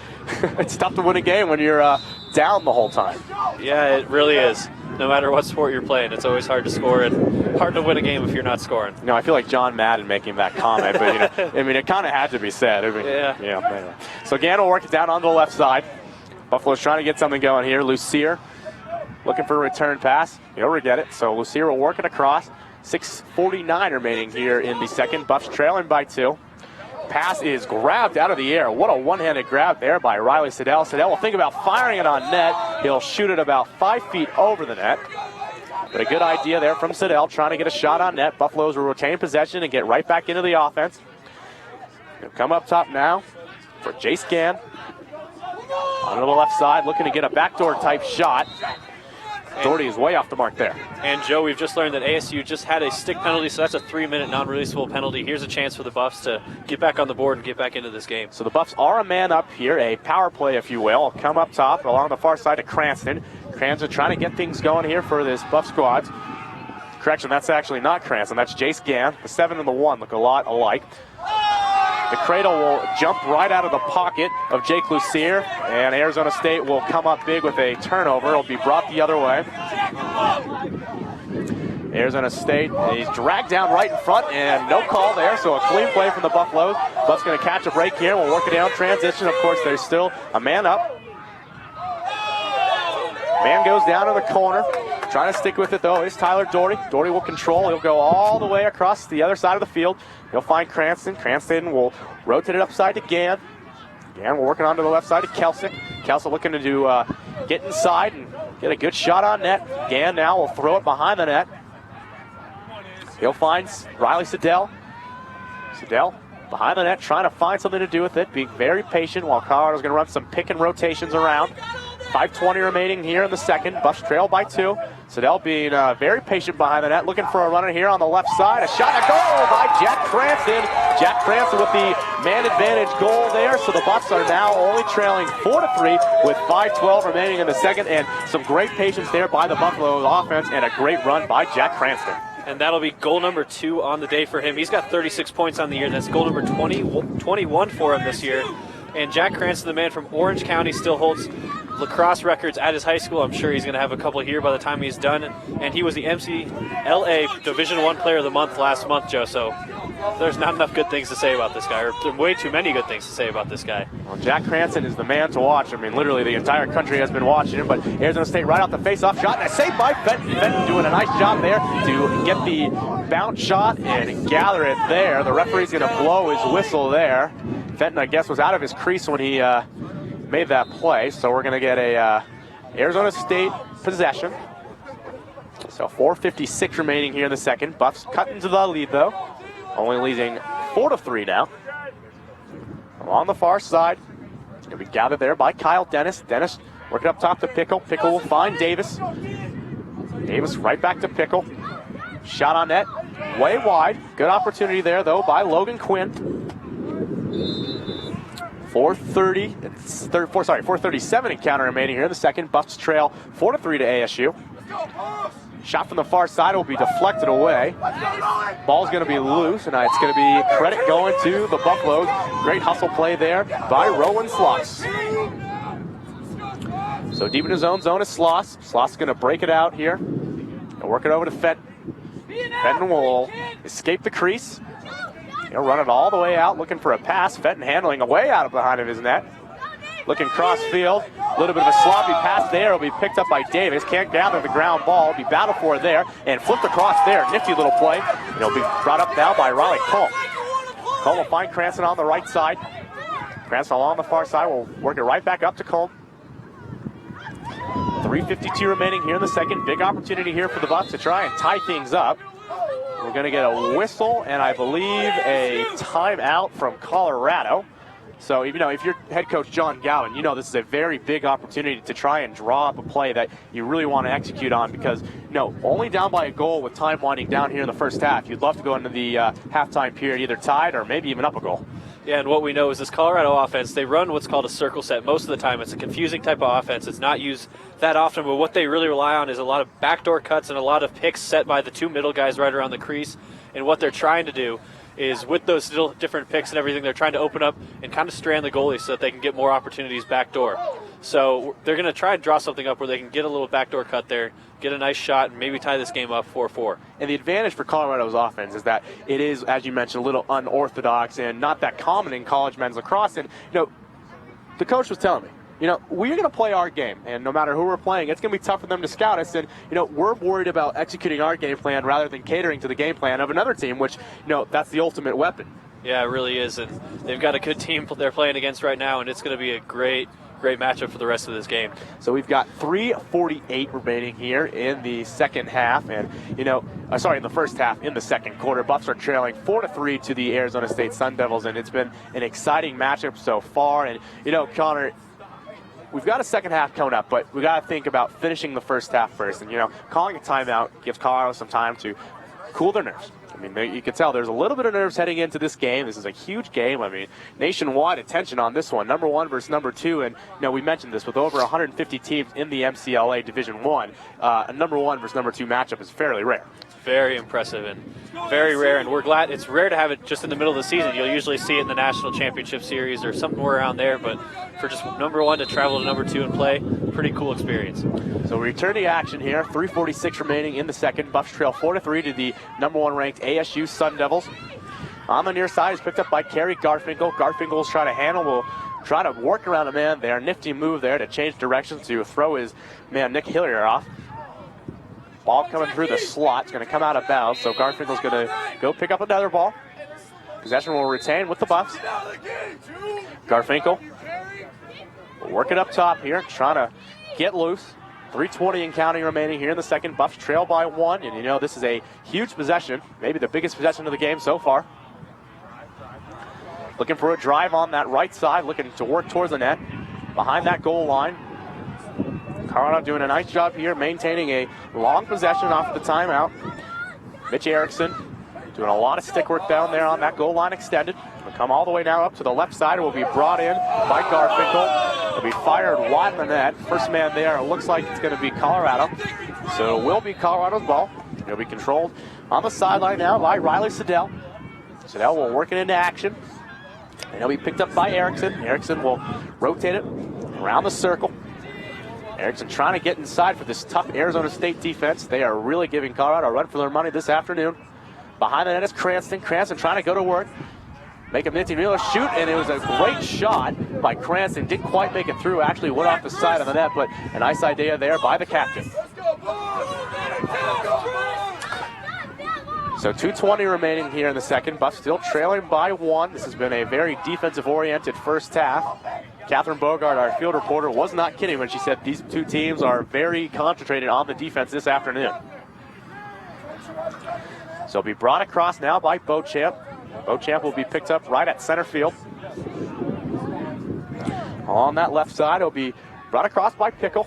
it's tough to win a game when you're down the whole time. Yeah, it really is. No matter what sport you're playing, it's always hard to score and hard to win a game if you're not scoring. You know, I feel like John Madden making that comment, but, you know, I mean, it kind of had to be said. I mean, yeah. Anyway. So Gann will work it down onto the left side. Buffalo's trying to get something going here. Lucier looking for a return pass. He'll get it. So Lucier will work it across. 6:49 remaining here in the second. Buffs trailing by 2. Pass is grabbed out of the air. What a one-handed grab there by Riley Siddell. Siddell will think about firing it on net. He'll shoot it about 5 feet over the net. But a good idea there from Siddell, trying to get a shot on net. Buffaloes will retain possession and get right back into the offense. He'll come up top now for Jace Gann. On the left side, looking to get a backdoor type shot. Doherty is way off the mark there. And Joe, we've just learned that ASU just had a stick penalty, so that's a 3-minute non-releasable penalty. Here's a chance for the Buffs to get back on the board and get back into this game. So the Buffs are a man up here, a power play, if you will. Come up top along the far side to Cranston. Cranston trying to get things going here for this Buff squad. Correction, that's actually not Cranston. That's Jace Gann. The 7 and the 1 look a lot alike. The cradle will jump right out of the pocket of Jake Lucier, and Arizona State will come up big with a turnover. It'll be brought the other way. Arizona State, he's dragged down right in front, and no call there, so a clean play from the Buffaloes. Buffs going to catch a break here. We'll work it down transition. Of course, there's still a man up. Man goes down in the corner. Trying to stick with it, though, is Tyler Doherty. Doherty will control. He'll go all the way across the other side of the field. He'll find Cranston. Cranston will rotate it upside to Gann. Gann will work it onto the left side to Kelsick. Kelsick looking to get inside and get a good shot on net. Gann now will throw it behind the net. He'll find Riley Siddell. Siddell behind the net, trying to find something to do with it, being very patient while Colorado's going to run some pick and rotations around. 5:20 remaining here in the second. Buffs trail by 2. Siddell being very patient behind the net, looking for a runner here on the left side. A shot and a goal by Jack Cranston. Jack Cranston with the man advantage goal there. So the Buffs are now only trailing 4-3 with 5:12 remaining in the second. And some great patience there by the Buffalo offense and a great run by Jack Cranston. And that'll be goal number 2 on the day for him. He's got 36 points on the year. That's goal number 21 for him this year. And Jack Cranston, the man from Orange County, still holds lacrosse records at his high school. I'm sure he's going to have a couple here by the time he's done. And he was the MCLA Division I Player of the Month last month, Joe. So there's not enough good things to say about this guy, or there are way too many good things to say about this guy. Well, Jack Cranston is the man to watch. I mean, literally the entire country has been watching him. But Arizona State right off the face-off shot, and a save by Fenton. Fenton doing a nice job there to get the bounce shot and gather it there. The referee's going to blow his whistle there. Fenton, I guess, was out of his crease when he made that play. So we're going to get a Arizona State possession. So 4:56 remaining here in the second. Buffs cut into the lead, though. Only leading 4-3 now. Along the far side. Going to be gathered there by Kyle Dennis. Dennis working up top to Pickle. Pickle will find Davis. Davis right back to Pickle. Shot on net. Way wide. Good opportunity there, though, by Logan Quinn. 4:37 encounter remaining here in the second. Buffs trail 4-3 to ASU. Shot from the far side will be deflected away. Ball's going to be loose, and it's going to be credit going to the Buffaloes. Great hustle play there by Rowan Sloss. So deep in his own zone is Sloss. Sloss is going to break it out here and work it over to Fenton. Fenton will escape the crease. He'll run it all the way out, looking for a pass. Fenton handling away out of behind of his net. Looking cross field. A little bit of a sloppy pass there. It'll be picked up by Davis. Can't gather the ground ball. Be battled for there. And flipped across there. Nifty little play. And it'll be brought up now by Riley Cole. Cole will find Cranston on the right side. Cranston along the far side will work it right back up to Cole. 3:52 remaining here in the second. Big opportunity here for the Buffs to try and tie things up. We're going to get a whistle and I believe a timeout from Colorado. So, you know, if you're head coach John Gowan, you know this is a very big opportunity to try and draw up a play that you really want to execute on because, you know, only down by a goal with time winding down here in the first half. You'd love to go into the halftime period either tied or maybe even up a goal. Yeah, and what we know is this Colorado offense, they run what's called a circle set most of the time. It's a confusing type of offense. It's not used that often, but what they really rely on is a lot of backdoor cuts and a lot of picks set by the two middle guys right around the crease. And what they're trying to do is with those still different picks and everything, they're trying to open up and kind of strand the goalie so that they can get more opportunities backdoor. So they're going to try and draw something up where they can get a little backdoor cut there, get a nice shot, and maybe tie this game up 4-4. And the advantage for Colorado's offense is that it is, as you mentioned, a little unorthodox and not that common in college men's lacrosse. And, you know, the coach was telling me, you know, we're going to play our game, and no matter who we're playing, it's going to be tough for them to scout us. And, you know, we're worried about executing our game plan rather than catering to the game plan of another team, which, you know, that's the ultimate weapon. Yeah, it really is. And they've got a good team they're playing against right now, and it's going to be a great matchup for the rest of this game. So we've got 3:48 remaining here in the second half, and in the first half in the second quarter. Buffs are trailing 4-3 to the Arizona State Sun Devils, and it's been an exciting matchup so far. And Connor, we've got a second half coming up, but we got to think about finishing the first half first. And calling a timeout gives Colorado some time to cool their nerves. I mean, you can tell there's a little bit of nerves heading into this game. This is a huge game. I mean, nationwide attention on this one. Number 1 versus number 2. And, we mentioned this with over 150 teams in the MCLA Division 1. A number 1 versus number 2 matchup is fairly rare. Very impressive and very rare, and we're glad. It's rare to have it just in the middle of the season. You'll usually see it in the National Championship Series or somewhere around there, but for just number 1 to travel to number 2 and play, pretty cool experience. So we return to action here. 3:46 remaining in the second. Buffs trail 4-3 to the number 1 ranked ASU Sun Devils. On the near side is picked up by Kerry Garfinkel. Garfinkel's trying to handle, will try to work around a man there. Nifty move there to change directions to throw his man Nick Hillier off. Ball coming through the slot. It's going to come out of bounds, so Garfinkel's going to go pick up another ball. Possession will retain with the Buffs. Garfinkel will work it up top here, trying to get loose. 3:20 and counting remaining here in the second. Buffs trail by 1, and this is a huge possession, maybe the biggest possession of the game so far. Looking for a drive on that right side, looking to work towards the net. Behind that goal line. Colorado doing a nice job here, maintaining a long possession off the timeout. Mitch Erickson doing a lot of stick work down there on that goal line extended. Will come all the way now up to the left side. It will be brought in by Garfinkel. It'll be fired wide in the net. First man there, it looks like it's going to be Colorado. So it will be Colorado's ball. It'll be controlled on the sideline now by Riley Siddell. Siddell will work it into action. And he'll be picked up by Erickson. Erickson will rotate it around the circle. Erickson trying to get inside for this tough Arizona State defense. They are really giving Colorado a run for their money this afternoon. Behind the net is Cranston. Cranston trying to go to work. Make a Minty Mueller shoot, and it was a great shot by Cranston. Didn't quite make it through. Actually went off the side of the net, but a nice idea there by the captain. So 2:20 remaining here in the second. Buffs still trailing by 1. This has been a very defensive-oriented first half. Catherine Bogart, our field reporter, was not kidding when she said these two teams are very concentrated on the defense this afternoon. So it'll be brought across now by Beauchamp. Beauchamp will be picked up right at center field. On that left side, it'll be brought across by Pickle.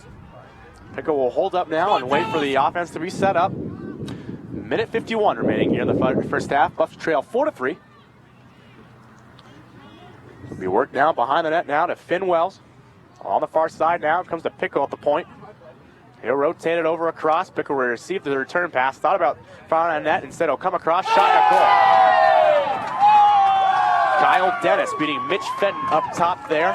Pickle will hold up now and wait for the offense to be set up. Minute 51 remaining here in the first half. Buffs trail 4-3. We work now behind the net now to Finn Wells. On the far side now comes to Pickle at the point. He'll rotate it over across. Pickle will receive the return pass. Thought about firing on net. Instead, he'll come across. Shot at goal. Kyle Dennis beating Mitch Fenton up top there.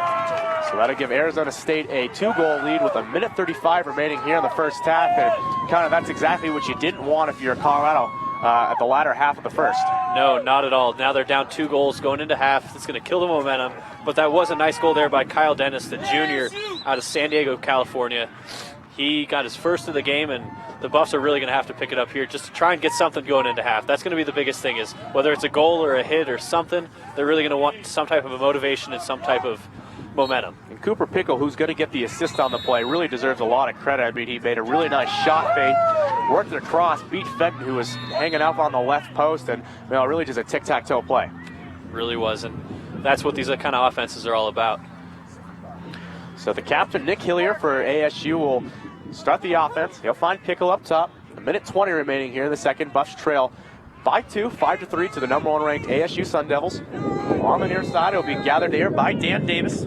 So that'll give Arizona State a 2-goal lead with a minute 35 remaining here in the first half. And kind of that's exactly what you didn't want if you're Colorado at the latter half of the first. No, not at all. Now they're down 2 goals going into half. It's going to kill the momentum. But that was a nice goal there by Kyle Dennis, the junior out of San Diego, California. He got his first of the game, and the Buffs are really going to have to pick it up here just to try and get something going into half. That's going to be the biggest thing, is whether it's a goal or a hit or something, they're really going to want some type of a motivation and some type of momentum. And Cooper Pickle, who's going to get the assist on the play, really deserves a lot of credit. I mean, he made a really nice shot fake, worked it across, beat Fenton, who was hanging up on the left post, and really just a tic-tac-toe play. Really was, and that's what these kind of offenses are all about. So the captain, Nick Hillier for ASU, will start the offense. He'll find Pickle up top. A minute 20 remaining here in the second. Buffs trail by 2, 5-3 to the number 1 ranked ASU Sun Devils. On the near side, it'll be gathered here by Dan Davis.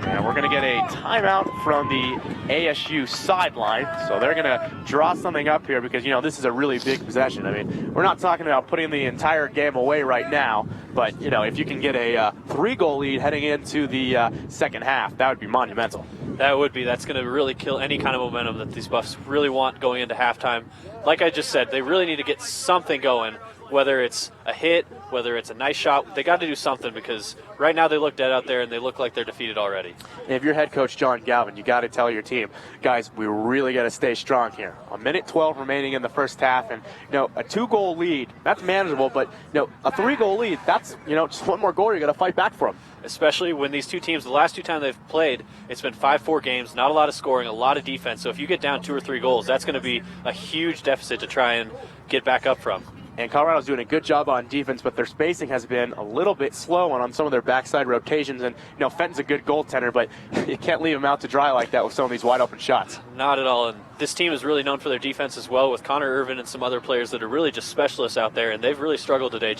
And we're going to get a timeout from the ASU sideline. So they're going to draw something up here because, this is a really big possession. I mean, we're not talking about putting the entire game away right now, but, if you can get a 3-goal lead heading into the second half, that would be monumental. That would be. That's going to really kill any kind of momentum that these Buffs really want going into halftime. Like I just said, they really need to get something going, whether it's a hit, whether it's a nice shot. They got to do something because right now they look dead out there and they look like they're defeated already. And if you're head coach John Galvin, you got to tell your team, guys, we really got to stay strong here. A minute 12 remaining in the first half, and a 2-goal lead, that's manageable, but a 3-goal lead, that's just one more goal you got to fight back from. Especially when these two teams, the last 2 times they've played, it's been 5-4 games, not a lot of scoring, a lot of defense. So if you get down 2 or 3 goals, that's going to be a huge deficit to try and get back up from. And Colorado's doing a good job on defense, but their spacing has been a little bit slow on some of their backside rotations. And, Fenton's a good goaltender, but you can't leave him out to dry like that with some of these wide-open shots. Not at all. And this team is really known for their defense as well, with Connor Irvin and some other players that are really just specialists out there, and they've really struggled today.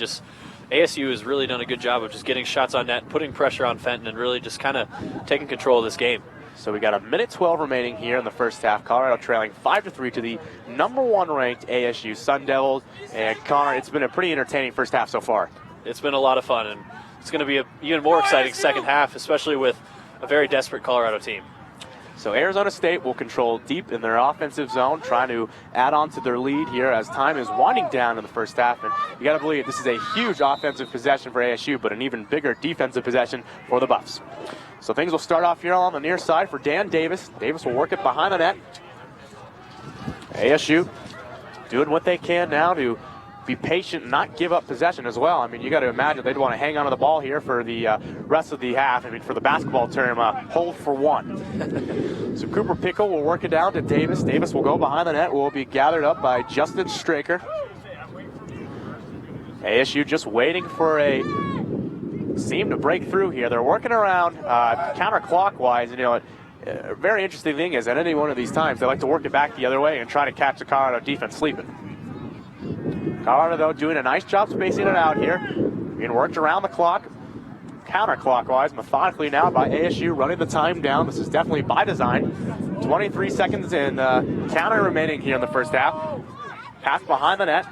ASU has really done a good job of just getting shots on net, putting pressure on Fenton, and really just kind of taking control of this game. So we got a minute 12 remaining here in the first half. Colorado trailing 5-3 to the number 1 ranked ASU Sun Devils. And Connor, it's been a pretty entertaining first half so far. It's been a lot of fun, and it's going to be an even more exciting second half, especially with a very desperate Colorado team. So Arizona State will control deep in their offensive zone, trying to add on to their lead here as time is winding down in the first half. And you got to believe this is a huge offensive possession for ASU, but an even bigger defensive possession for the Buffs. So things will start off here on the near side for Dan Davis. Davis will work it behind the net. ASU doing what they can now to be patient and not give up possession as well. I mean, you got to imagine they'd want to hang on to the ball here for the rest of the half. I mean, for the basketball term, hold for one. So Cooper Pickle will work it down to Davis. Davis will go behind the net. Will be gathered up by Justin Straker. ASU just waiting for a seam to break through here. They're working around counterclockwise. And, a very interesting thing is at any one of these times, they like to work it back the other way and try to catch the Colorado defense sleeping. Colorado, though, doing a nice job spacing it out here. Being worked around the clock, counterclockwise, methodically now by ASU, running the time down. This is definitely by design. 23 seconds in counter remaining here in the first half. Pass behind the net.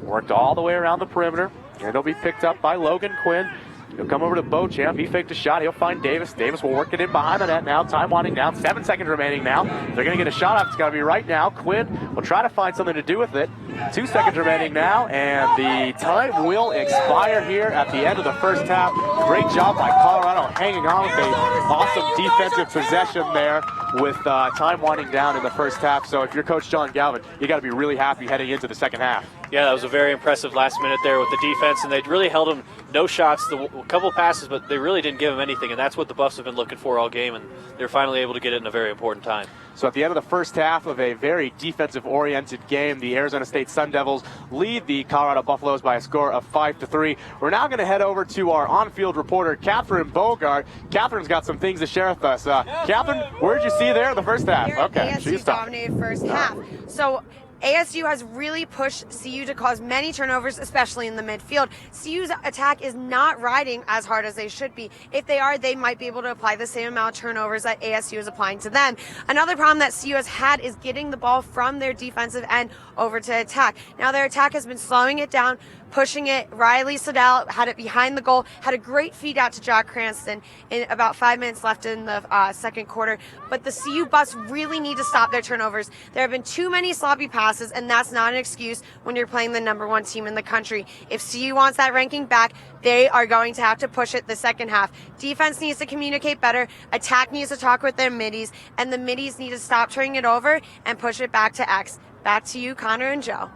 Worked all the way around the perimeter. And it'll be picked up by Logan Quinn. He'll come over to Beauchamp. He faked a shot. He'll find Davis. Davis will work it in behind the net now. Time winding down. 7 seconds remaining now. They're going to get a shot off. It's got to be right now. Quinn will try to find something to do with it. 2 seconds remaining now. And the time will expire here at the end of the first half. Great job by Colorado hanging on with an awesome defensive possession there with time winding down in the first half. So if you're Coach John Galvin, you got to be really happy heading into the second half. Yeah, that was a very impressive last minute there with the defense, and they really held them no shots, a couple passes, but they really didn't give them anything, and that's what the Buffs have been looking for all game, and they're finally able to get it in a very important time. So at the end of the first half of a very defensive-oriented game, the Arizona State Sun Devils lead the Colorado Buffaloes by a score of 5-3. We're now going to head over to our on-field reporter, Catherine Bogart. Catherine's got some things to share with us. Catherine, what did you see there in the first half? Okay, ASU dominated first half. So ASU has really pushed CU to cause many turnovers, especially in the midfield. CU's attack is not riding as hard as they should be. If they are, they might be able to apply the same amount of turnovers that ASU is applying to them. Another problem that CU has had is getting the ball from their defensive end over to attack. Now their attack has been slowing it down, pushing it. Riley Siddell had it behind the goal, had a great feed out to Jack Cranston in about 5 minutes left in the second quarter. But the CU Buffs really need to stop their turnovers. There have been too many sloppy passes, and that's not an excuse when you're playing the #1 team in the country. If CU wants that ranking back, they are going to have to push it the second half. Defense needs to communicate better. Attack needs to talk with their middies, and the middies need to stop turning it over and push it back to X. Back to you, Connor and Joe.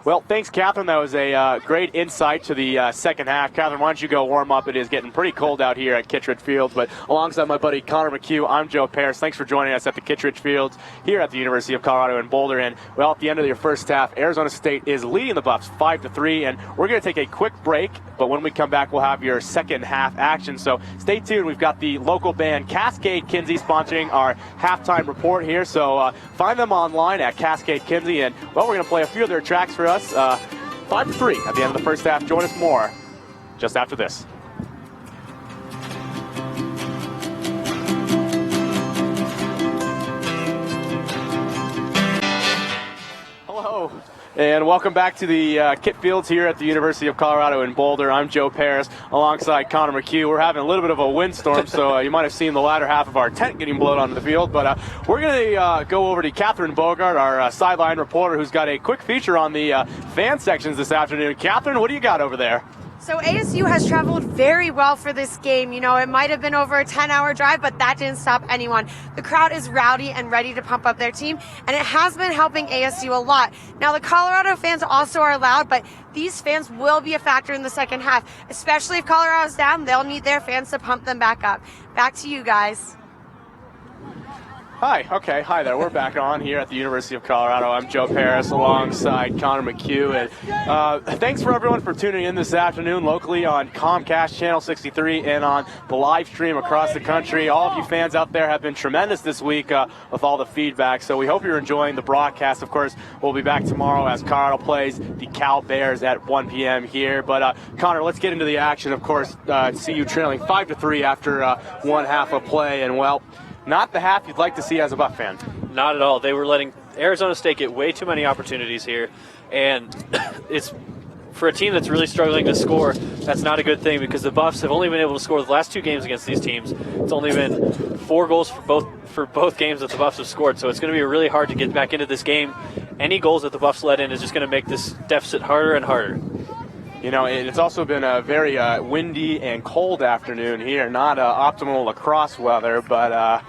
Well, thanks, Catherine. That was a great insight to the second half. Catherine, why don't you go warm up? It is getting pretty cold out here at Kittredge Fields, but alongside my buddy Connor McHugh, I'm Joe Paris. Thanks for joining us at the Kittredge Fields here at the University of Colorado in Boulder. And, well, at the end of your first half, Arizona State is leading the Buffs 5-3, and we're going to take a quick break, but when we come back, we'll have your second half action. So stay tuned. We've got the local band Cascade Kinsey sponsoring our halftime report here, so find them online at Cascade Kinsey, and, well, we're going to play a few of their tracks for us. 5-3 at the end of the first half. Join us more just after this. Hello, and welcome back to the Kit Fields here at the University of Colorado in Boulder. I'm Joe Paris alongside Connor McHugh. We're having a little bit of a windstorm, so you might have seen the latter half of our tent getting blown onto the field. But we're going to go over to Catherine Bogart, our sideline reporter, who's got a quick feature on the fan sections this afternoon. Catherine, what do you got over there? So ASU has traveled very well for this game. You know, it might have been over a 10-hour drive, but that didn't stop anyone. The crowd is rowdy and ready to pump up their team, and it has been helping ASU a lot. Now, the Colorado fans also are loud, but these fans will be a factor in the second half. Especially if Colorado's down, they'll need their fans to pump them back up. Back to you guys. Hi, okay, hi there. We're back on here at the University of Colorado. I'm Joe Paris alongside Connor McHugh. And thanks for everyone for tuning in this afternoon locally on Comcast Channel 63 and on the live stream across the country. All of you fans out there have been tremendous this week with all the feedback, so we hope you're enjoying the broadcast. Of course, we'll be back tomorrow as Colorado plays the Cal Bears at 1 p.m. here. But Connor, let's get into the action. Of course, see you trailing 5-3 after one half of play, and, well, not the half you'd like to see as a Buff fan. Not at all. They were letting Arizona State get way too many opportunities here, and it's for a team that's really struggling to score. That's not a good thing because the Buffs have only been able to score the last two games against these teams. It's only been 4 goals for both games that the Buffs have scored, so it's going to be really hard to get back into this game. Any goals that the Buffs let in is just going to make this deficit harder and harder. You know, it's also been a very windy and cold afternoon here. Not optimal lacrosse weather, but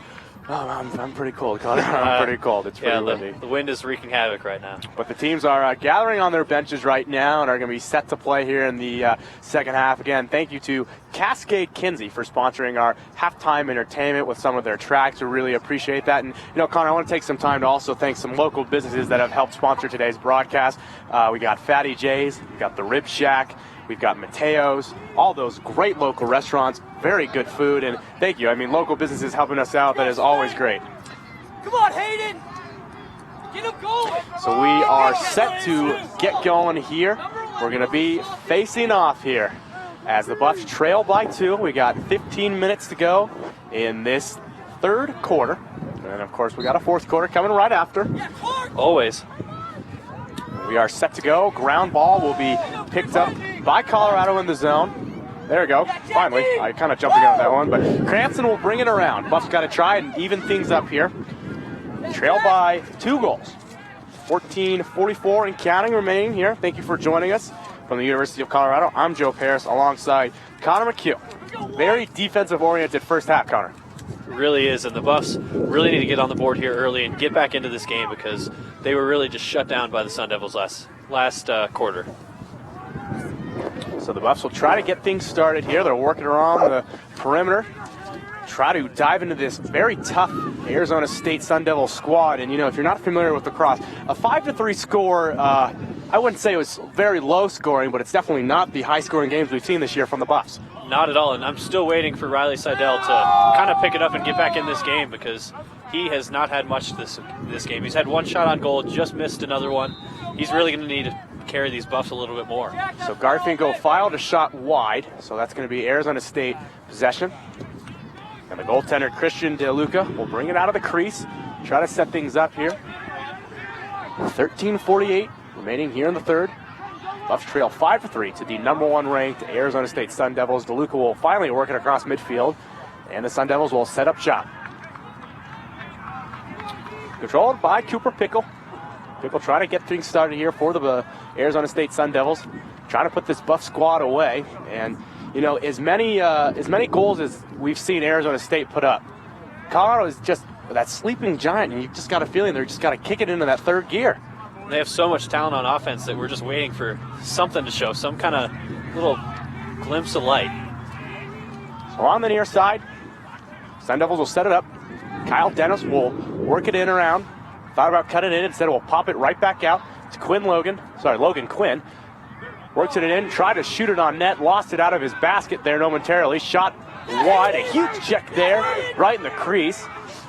I'm pretty cold, Connor. I'm pretty cold. It's pretty windy. The wind is wreaking havoc right now. But the teams are gathering on their benches right now and are going to be set to play here in the second half. Again, thank you to Cascade Kinsey for sponsoring our halftime entertainment with some of their tracks. We really appreciate that. And, you know, Connor, I want to take some time to also thank some local businesses that have helped sponsor today's broadcast. We got Fatty J's, we got the Rib Shack, we've got Mateo's, all those great local restaurants, very good food, and thank you. I mean, local businesses helping us out, that is always great. Come on, Hayden! Get him going! So we are set to get going here. We're going to be facing off here as the Buffs trail by 2. We got 15 minutes to go in this third quarter. And, of course, we got a fourth quarter coming right after. Always. We are set to go. Ground ball will be picked up by Colorado in the zone. There we go. Finally. I kind of jumped on that one, but Cranston will bring it around. Buffs got to try and even things up here. Trail by 2 goals. 14:44 and counting remaining here. Thank you for joining us from the University of Colorado. I'm Joe Paris alongside Connor McHugh. Very defensive-oriented first half, Connor. It really is, and the Buffs really need to get on the board here early and get back into this game because they were really just shut down by the Sun Devils last quarter. So the Buffs will try to get things started here. They're working around the perimeter. Try to dive into this very tough Arizona State Sun Devil squad. And, you know, if you're not familiar with lacrosse, a 5-3 score, I wouldn't say it was very low scoring, but it's definitely not the high scoring games we've seen this year from the Buffs. Not at all, and I'm still waiting for Riley Seidel to kind of pick it up and get back in this game because he has not had much this game. He's had 1 shot on goal, just missed another one. He's really going to need to carry these Buffs a little bit more. So Garfinkel filed a shot wide, so that's going to be Arizona State possession. And the goaltender, Christian DeLuca, will bring it out of the crease, try to set things up here. 13:48 remaining here in the third. Buffs trail 5-3 to the number 1 ranked Arizona State Sun Devils. DeLuca will finally work it across midfield, and the Sun Devils will set up shop. Controlled by Cooper Pickle. Pickle trying to get things started here for the Arizona State Sun Devils, trying to put this Buff squad away. And, you know, as many goals as we've seen Arizona State put up, Colorado is just that sleeping giant, and you just got a feeling they're just got to kick it into that third gear. They have so much talent on offense that we're just waiting for something to show, some kind of little glimpse of light. So on the near side, Sun Devils will set it up. Kyle Dennis will work it in around. Thought about cutting it in, instead we'll pop it right back out to Logan Quinn. Works it in, tried to shoot it on net, lost it out of his basket there momentarily. Shot wide, a huge check there, right in the crease.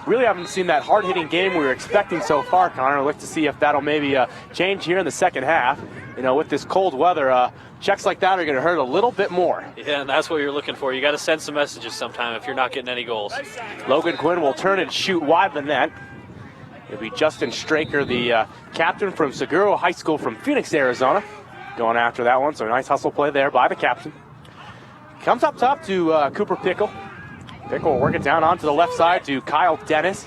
Really haven't seen that hard-hitting game we were expecting so far, Connor. Look to see if that'll maybe change here in the second half. You know, with this cold weather, checks like that are going to hurt a little bit more. Yeah, and that's what you're looking for. You got to send some messages sometime if you're not getting any goals. Logan Quinn will turn and shoot wide the net. It'll be Justin Straker, the captain from Seguro High School from Phoenix, Arizona, going after that one. So a nice hustle play there by the captain. Comes up top to Cooper Pickle. Pickle will work it down onto the left side to Kyle Dennis.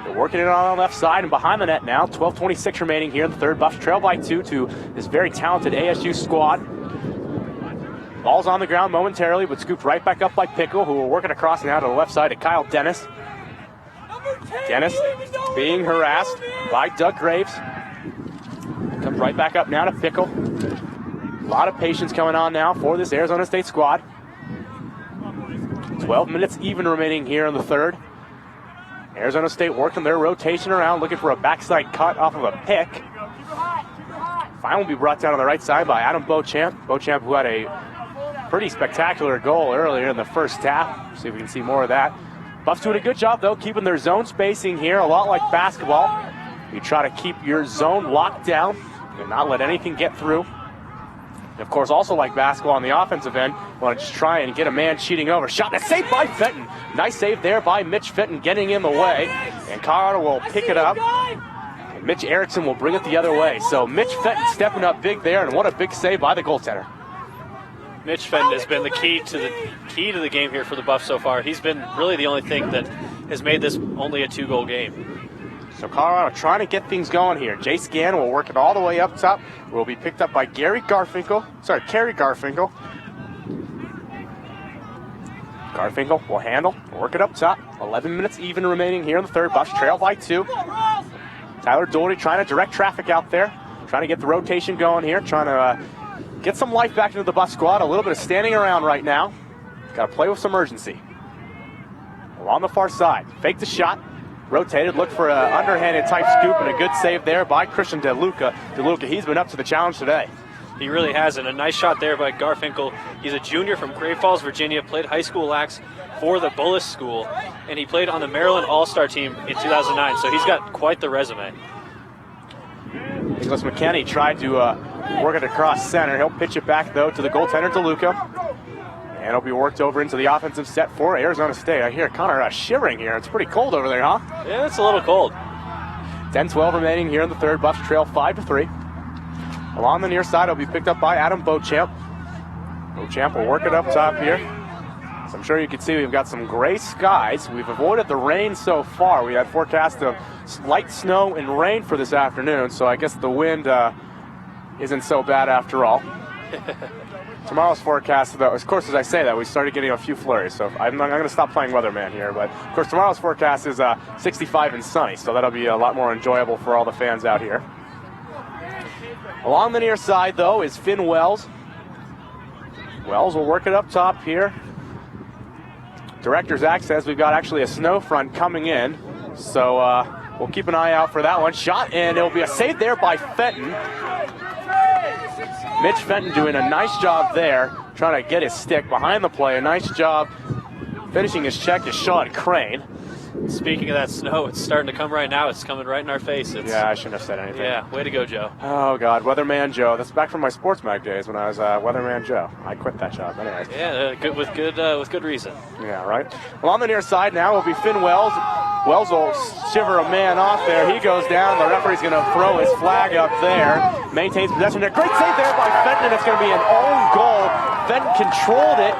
They're working it on the left side and behind the net now. 12:26 remaining here in the third. Buffs trail by 2 to this very talented ASU squad. Ball's on the ground momentarily, but scooped right back up by Pickle, who will work it across now to the left side to Kyle Dennis. Dennis being harassed by Doug Graves. Comes right back up now to Pickle. A lot of patience coming on now for this Arizona State squad. 12 minutes even remaining here in the third. Arizona State working their rotation around, looking for a backside cut off of a pick. Final will be brought down on the right side by Adam Beauchamp. Beauchamp, who had a pretty spectacular goal earlier in the first half. See if we can see more of that. Buffs doing a good job, though, keeping their zone spacing here, a lot like basketball. You try to keep your zone locked down and not let anything get through. And of course, also like basketball on the offensive end, want to just try and get a man cheating over. Shot and a save by Fenton. Nice save there by Mitch Fenton, getting in the way. And Colorado will pick it up. And Mitch Erickson will bring it the other way. So Mitch Fenton stepping up big there, and what a big save by the goaltender. Mitch Fenton has been the key to the game here for the Buffs so far. He's been really the only thing that has made this only a 2-goal game. So Colorado trying to get things going here. Jace Gann will work it all the way up top. Will be picked up by Kerry Garfinkel. Garfinkel will handle, work it up top. 11 minutes even remaining here in the third. Buffs trail by 2. Tyler Doherty trying to direct traffic out there. Trying to get the rotation going here. Trying to get some life back into the Buff squad. A little bit of standing around right now. Got to play with some urgency. Along the far side. Fake the shot. Rotated, look for an underhanded type scoop and a good save there by Christian DeLuca. DeLuca, he's been up to the challenge today. He really has, and a nice shot there by Garfinkel. He's a junior from Great Falls, Virginia, played high school lax for the Bullis School, and he played on the Maryland All-Star team in 2009, so he's got quite the resume. Nicholas McKenney tried to work it across center. He'll pitch it back, though, to the goaltender, DeLuca. And it'll be worked over into the offensive set for Arizona State. I hear Connor shivering here. It's pretty cold over there, huh? Yeah, it's a little cold. 10-12 remaining here in the third. Buffs trail 5-3. Along the near side, it'll be picked up by Adam Beauchamp. Beauchamp will work it up top here. So I'm sure you can see we've got some gray skies. We've avoided the rain so far. We had forecast of light snow and rain for this afternoon, so I guess the wind isn't so bad after all. Tomorrow's forecast, though, of course, as I say that, we started getting a few flurries, so I'm going to stop playing weatherman here. But, of course, tomorrow's forecast is 65 and sunny, so that'll be a lot more enjoyable for all the fans out here. Along the near side, though, is Finn Wells. Wells will work it up top here. Director Zach says we've got actually a snow front coming in, so we'll keep an eye out for that one. Shot, and it'll be a save there by Fenton. Mitch Fenton doing a nice job there, trying to get his stick behind the play. A nice job finishing his check to Sean Crane. Speaking of that snow, it's starting to come right now. It's coming right in our face. Yeah, I shouldn't have said anything. Yeah, way to go, Joe. Oh, God, Weatherman Joe. That's back from my sports mag days when I was Weatherman Joe. I quit that job anyway. Yeah, with good reason. Yeah, right. Well, on the near side now will be Finn Wells. Wells will shiver a man off there. He goes down. The referee's going to throw his flag up there. Maintains possession there. Great save there by Fenton. It's going to be an own goal. Fenton controlled it.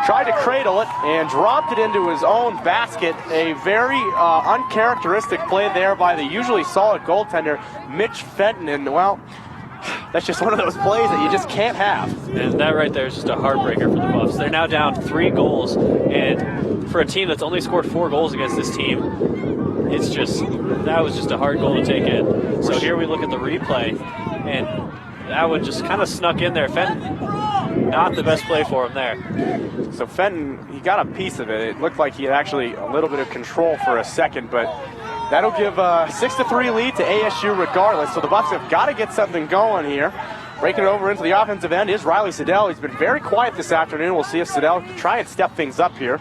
Tried to cradle it and dropped it into his own basket. A very uncharacteristic play there by the usually solid goaltender, Mitch Fenton. And, well, that's just one of those plays that you just can't have. And that right there is just a heartbreaker for the Buffs. They're now down 3 goals. And for a team that's only scored 4 goals against this team, it's just, that was just a hard goal to take in. So here we look at the replay, and that one just kind of snuck in there. Fenton, not the best play for him there. So Fenton, he got a piece of it. It looked like he had actually a little bit of control for a second, but that'll give a 6-3 lead to ASU regardless. So the Buffs have got to get something going here. Breaking it over into the offensive end is Riley Siddell. He's been very quiet this afternoon. We'll see if Siddell can try and step things up here.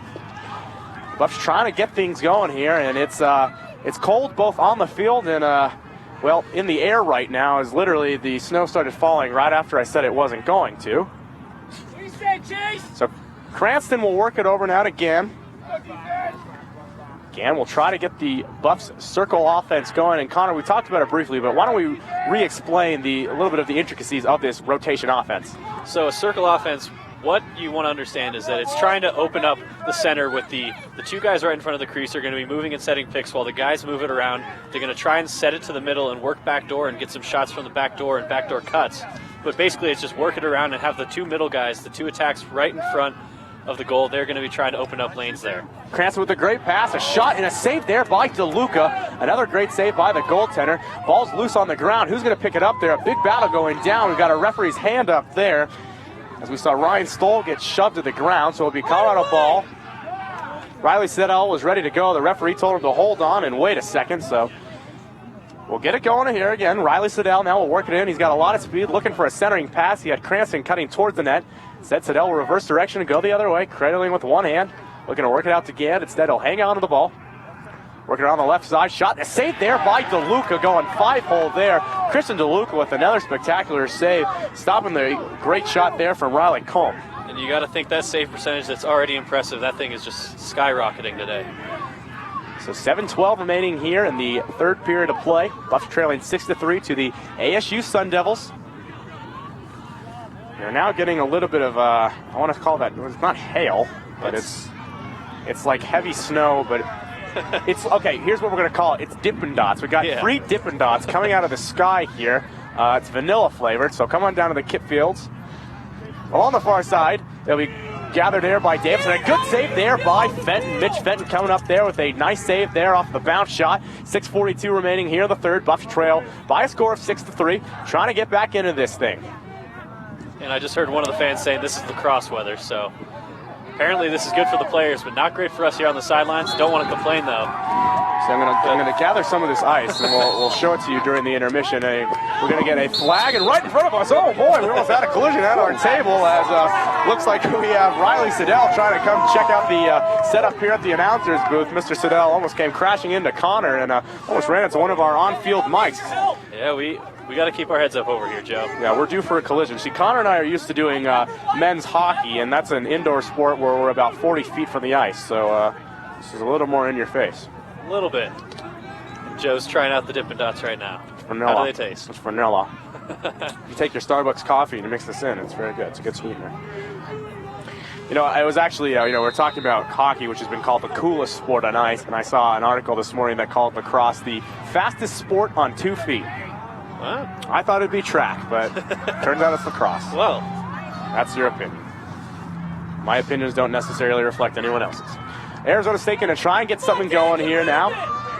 Buffs trying to get things going here, and it's cold both on the field and well, in the air right now, as literally the snow started falling right after I said it wasn't going to. So Cranston will work it over now to Gann. Gann will try to get the Buffs circle offense going. And Connor, we talked about it briefly, but why don't we re-explain a little bit of the intricacies of this rotation offense? So a circle offense, what you want to understand is that it's trying to open up the center with the two guys right in front of the crease are going to be moving and setting picks while the guys move it around. They're going to try and set it to the middle and work back door and get some shots from the back door and backdoor cuts. But basically it's just work it around and have the two middle guys, the two attacks right in front of the goal. They're going to be trying to open up lanes there. Cranston with a great pass, a shot and a save there by DeLuca. Another great save by the goaltender. Ball's loose on the ground. Who's going to pick it up there? A big battle going down. We've got a referee's hand up there, as we saw Ryan Stoll get shoved to the ground, so it'll be Colorado ball. Riley Siddell was ready to go. The referee told him to hold on and wait a second, so we'll get it going here again. Riley Siddell now will work it in. He's got a lot of speed, looking for a centering pass. He had Cranston cutting towards the net. Instead, Siddell will reverse direction and go the other way, cradling with one hand. Looking to work it out to Gann. Instead, he'll hang on to the ball. Working it on the left side. Shot, a save there by DeLuca, going 5-hole there. Christian DeLuca with another spectacular save, stopping the great shot there from Riley Combe. And you got to think that save percentage that's already impressive. That thing is just skyrocketing today. So 7:12 remaining here in the third period of play. Buffs trailing 6-3 to the ASU Sun Devils. They're now getting a little bit of, I want to call that, it's not hail, but it's like heavy snow, but it's, okay, here's what we're going to call it. It's Dippin' Dots. We got 3 Dippin' Dots coming out of the sky here. It's vanilla flavored, so come on down to the kit fields. Along the far side, they'll be gathered there by Davis, and a good save there by Fenton. Mitch Fenton coming up there with a nice save there off the bounce shot. 6:42 remaining here in the third. Buffs trail by a score of 6-3, trying to get back into this thing. And I just heard one of the fans saying this is lacrosse weather, so apparently this is good for the players, but not great for us here on the sidelines. Don't want to complain, though. So I'm going to gather some of this ice, and we'll show it to you during the intermission. We're going to get a flag, and right in front of us, oh boy, we almost had a collision at our table, as looks like we have Riley Siddell trying to come check out the setup here at the announcer's booth. Mr. Siddell almost came crashing into Connor and almost ran into one of our on-field mics. Yeah, we got to keep our heads up over here, Joe. Yeah, we're due for a collision. See, Connor and I are used to doing men's hockey, and that's an indoor sport where we're about 40 feet from the ice. So this is a little more in your face. A little bit. Joe's trying out the Dippin' Dots right now. Vanilla. How do they taste? It's vanilla. You take your Starbucks coffee and mix this in. It's very good. It's a good sweetener. You know, I was actually, we're talking about hockey, which has been called the coolest sport on ice, and I saw an article this morning that called lacrosse the fastest sport on 2 feet. What? I thought it'd be track, but turns out it's lacrosse. Well, that's your opinion. My opinions don't necessarily reflect anyone else's. Arizona State going to try and get something going here now.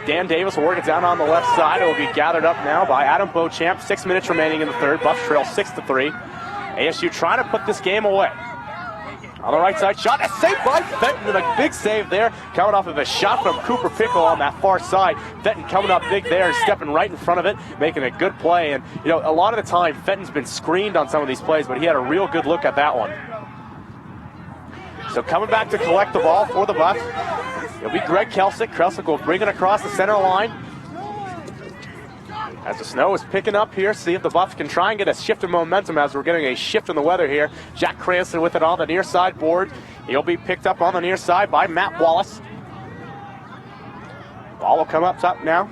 Dan Davis will work it down on the left side. It will be gathered up now by Adam Beauchamp. 6 minutes remaining in the third. Buffs trail 6-3. ASU trying to put this game away. On the right side, shot, a save by Fenton, and a big save there, coming off of a shot from Cooper Pickle on that far side. Fenton coming up big there, stepping right in front of it, making a good play. And, a lot of the time, Fenton's been screened on some of these plays, but he had a real good look at that one. So coming back to collect the ball for the Buffs, it'll be Greg Kelsick. Kelsick will bring it across the center line. As the snow is picking up here, see if the Buffs can try and get a shift in momentum as we're getting a shift in the weather here. Jack Cranston with it on the near side board. He'll be picked up on the near side by Matt Wallace. Ball will come up top now.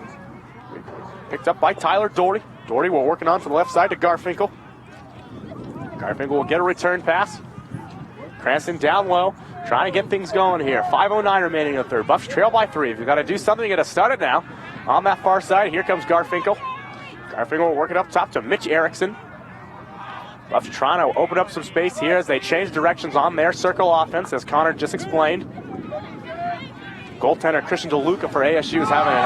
Picked up by Tyler Doherty. Doherty will working on to the left side to Garfinkel. Garfinkel will get a return pass. Cranston down low, trying to get things going here. 5:09 remaining in the third. Buffs trail by 3. If you've got to do something, you got to start it now. On that far side, here comes Garfinkel. Garfinkel will work it up top to Mitch Erickson. Buffs trying to open up some space here as they change directions on their circle offense, as Connor just explained. Goaltender Christian DeLuca for ASU is having an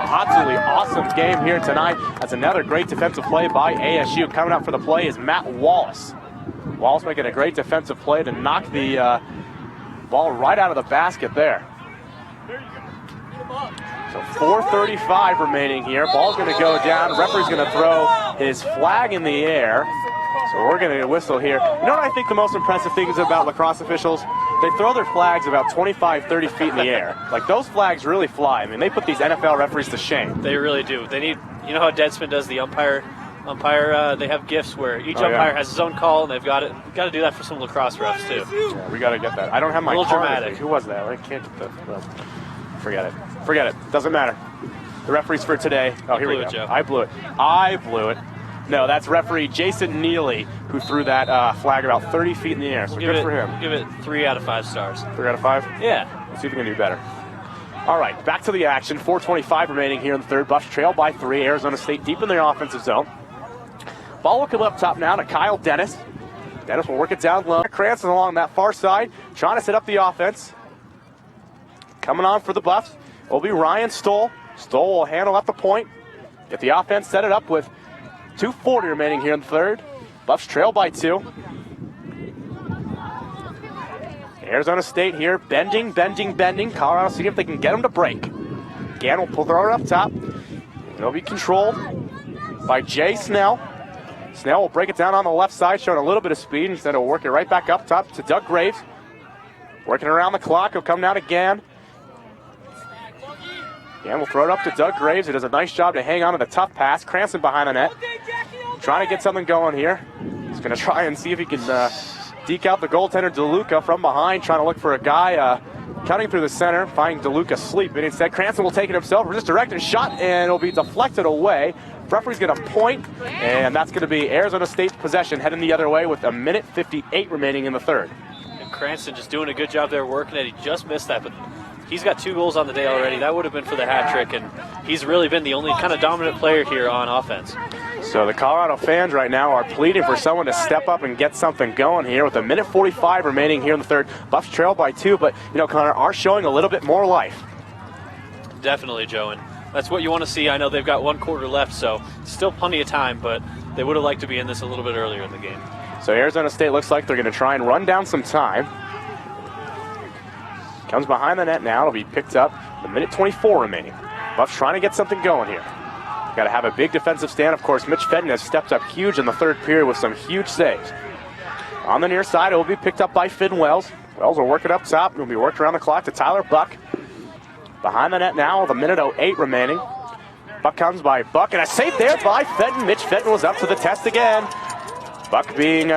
absolutely awesome game here tonight. That's another great defensive play by ASU. Coming up for the play is Matt Wallace. Wallace making a great defensive play to knock the ball right out of the basket there. So 4:35 remaining here. Ball's going to go down. Referee's going to throw his flag in the air. So we're going to whistle here. You know what I think the most impressive thing is about lacrosse officials? They throw their flags about 25, 30 feet in the air. Like, those flags really fly. I mean, they put these NFL referees to shame. They really do. They need, you know how Deadspin does the umpire, they have gifts where each umpire has his own call, and they've got it. We've got to do that for some lacrosse refs, too. Yeah, we got to get that. I don't have my card. Dramatic. Who was that? I can't get the, well, forget it. Forget it. Doesn't matter. The referees for today. Oh, here we go. Joe. I blew it. No, that's referee Jason Neely who threw that flag about 30 feet in the air. So good for him. Give it 3 out of 5 stars. 3 out of 5? Yeah. Let's see if we can do better. All right, back to the action. 4:25 remaining here in the third. Buffs trail by 3. Arizona State deep in their offensive zone. Ball will come up top now to Kyle Dennis. Dennis will work it down low. Cranston along that far side, trying to set up the offense. Coming on for the Buffs will be Ryan Stoll. Stoll will handle at the point. Get the offense, set it up with 2:40 remaining here in the third. Buffs trail by 2. Arizona State here, bending. Colorado see if they can get them to break. Gann will throw it up top. It'll be controlled by Jay Snell. Snell will break it down on the left side, showing a little bit of speed. Instead, he'll work it right back up top to Doug Graves. Working around the clock, he'll come down to Gann. Gann will throw it up to Doug Graves, who does a nice job to hang on to the tough pass. Cranston behind the net. Trying to get something going here. He's going to try and see if he can deke out the goaltender DeLuca from behind, trying to look for a guy cutting through the center, finding DeLuca sleeping. Instead, Cranston will take it himself. We're just directing a shot, and it'll be deflected away. Referee's going to point, and that's going to be Arizona State's possession heading the other way with 1:58 remaining in the third. And Cranston just doing a good job there working it. He just missed that, but he's got 2 goals on the day already. That would have been for the hat trick, and he's really been the only kind of dominant player here on offense. So the Colorado fans right now are pleading for someone to step up and get something going here with 1:45 remaining here in the third. Buffs trail by 2, but, you know, Connor, are showing a little bit more life. Definitely, Joe, and that's what you want to see. I know they've got 1 quarter left, so still plenty of time, but they would have liked to be in this a little bit earlier in the game. So Arizona State looks like they're going to try and run down some time. Comes behind the net now. It'll be picked up. 1:24 remaining. Buffs trying to get something going here. Got to have a big defensive stand. Of course, Mitch Fenton has stepped up huge in the third period with some huge saves. On the near side, it will be picked up by Finn Wells. Wells will work it up top. It will be worked around the clock to Tyler Buck. Behind the net now with 1:08 remaining. Buck comes by Buck, and a save there by Fenton. Mitch Fenton was up to the test again. Buck being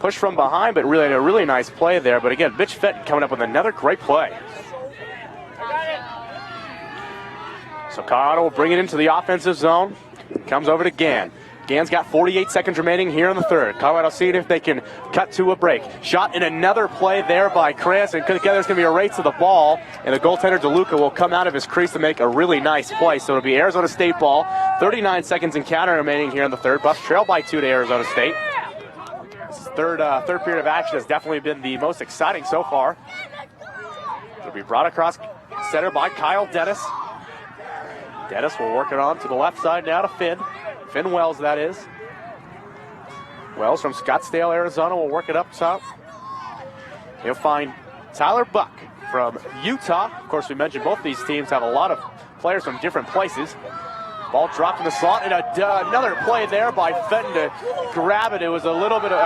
pushed from behind, but really a really nice play there. But again, Mitch Fenton coming up with another great play. So Colorado will bring it into the offensive zone. Comes over to Gann. Gann's got 48 seconds remaining here in the third. Colorado seeing if they can cut to a break. Shot in another play there by Cranston. There's going to be a race to the ball, and the goaltender DeLuca will come out of his crease to make a really nice play. So it'll be Arizona State ball. 39 seconds in counter remaining here in the third. Buffs trail by 2 to Arizona State. This third period of action has definitely been the most exciting so far. It'll be brought across center by Kyle Dennis. Dennis will work it on to the left side now to Finn. Finn Wells, that is. Wells from Scottsdale, Arizona, will work it up top. He'll find Tyler Buck from Utah. Of course, we mentioned both these teams have a lot of players from different places. Ball dropped in the slot, and another play there by Fenton to grab it. It was a little bit of,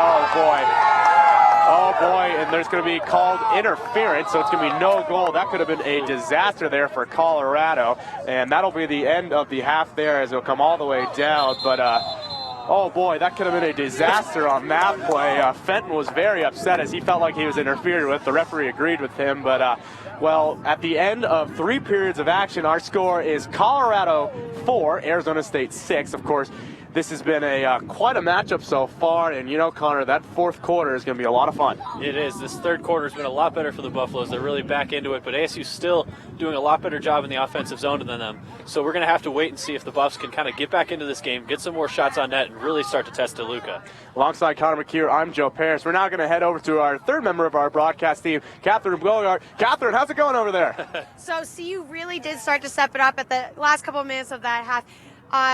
oh boy, and there's going to be called interference, so it's going to be no goal. That could have been a disaster there for Colorado, and that'll be the end of the half there as it'll come all the way down. But, oh boy, that could have been a disaster on that play. Fenton was very upset as he felt like he was interfered with. The referee agreed with him, but, well, at the end of 3 periods of action, our score is Colorado 4, Arizona State 6. Of course, this has been a quite a matchup so far, and you know, Connor, that fourth quarter is going to be a lot of fun. It is. This third quarter has been a lot better for the Buffaloes. They're really back into it, but ASU's still doing a lot better job in the offensive zone than them. So we're going to have to wait and see if the Buffs can kind of get back into this game, get some more shots on net, and really start to test DeLuca. Alongside Connor McHugh, I'm Joe Paris. We're now going to head over to our third member of our broadcast team, Catherine Bogart. Catherine, how's it going over there? So CU really did start to step it up at the last couple of minutes of that half.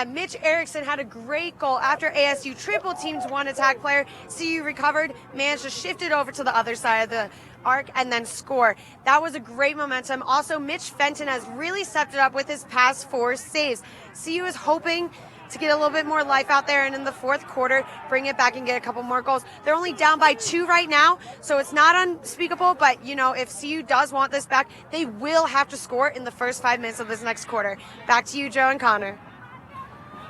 Mitch Erickson had a great goal after ASU triple teamed one attack player. CU recovered, managed to shift it over to the other side of the arc and then score. That was a great momentum. Also, Mitch Fenton has really stepped it up with his past 4 saves. CU is hoping to get a little bit more life out there and in the fourth quarter bring it back and get a couple more goals. They're only down by 2 right now, so it's not unspeakable, but you know, if CU does want this back, they will have to score in the first 5 minutes of this next quarter. Back to you, Joe and Connor.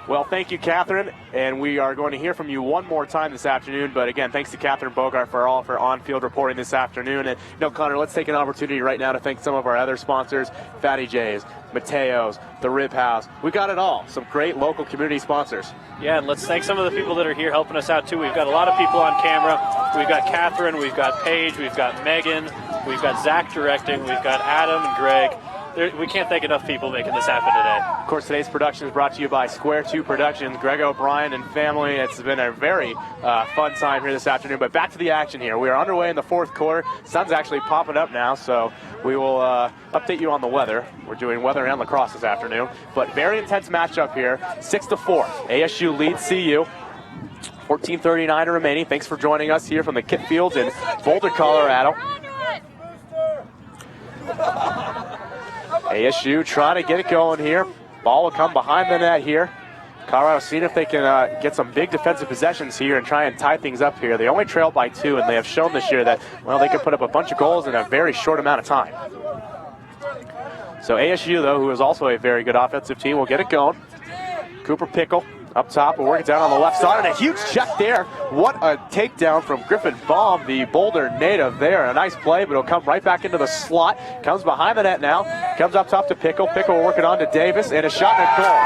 Well, thank you, Catherine, and we are going to hear from you one more time this afternoon. But again, thanks to Catherine Bogart for all of her on-field reporting this afternoon. And you know, Connor, let's take an opportunity right now to thank some of our other sponsors: Fatty J's, Mateo's, the Rib House. We got it all. Some great local community sponsors. Yeah, and let's thank some of the people that are here helping us out too. We've got a lot of people on camera. We've got Catherine, we've got Paige, we've got Megan, we've got Zach directing, we've got Adam and Greg. We can't thank enough people making this happen today. Of course, today's production is brought to you by Square 2 Productions, Greg O'Brien and family. It's been a very fun time here this afternoon. But back to the action here. We are underway in the fourth quarter. Sun's actually popping up now, so we will update you on the weather. We're doing weather and lacrosse this afternoon. But very intense matchup here, 6-4. ASU leads CU. 14:39 remaining. Thanks for joining us here from the Kit Fields in Boulder, Colorado. ASU trying to get it going here. Ball will come behind the net here. Colorado seeing if they can get some big defensive possessions here and try and tie things up here. They only trail by 2, and they have shown this year that, well, they can put up a bunch of goals in a very short amount of time. So ASU, though, who is also a very good offensive team, will get it going. Cooper Pickle up top, will work it down on the left side, and a huge check there. What a takedown from Griffin Baum, the Boulder native there. A nice play, but it'll come right back into the slot. Comes behind the net now. Comes up top to Pickle. Pickle will work it on to Davis, and a shot and a goal.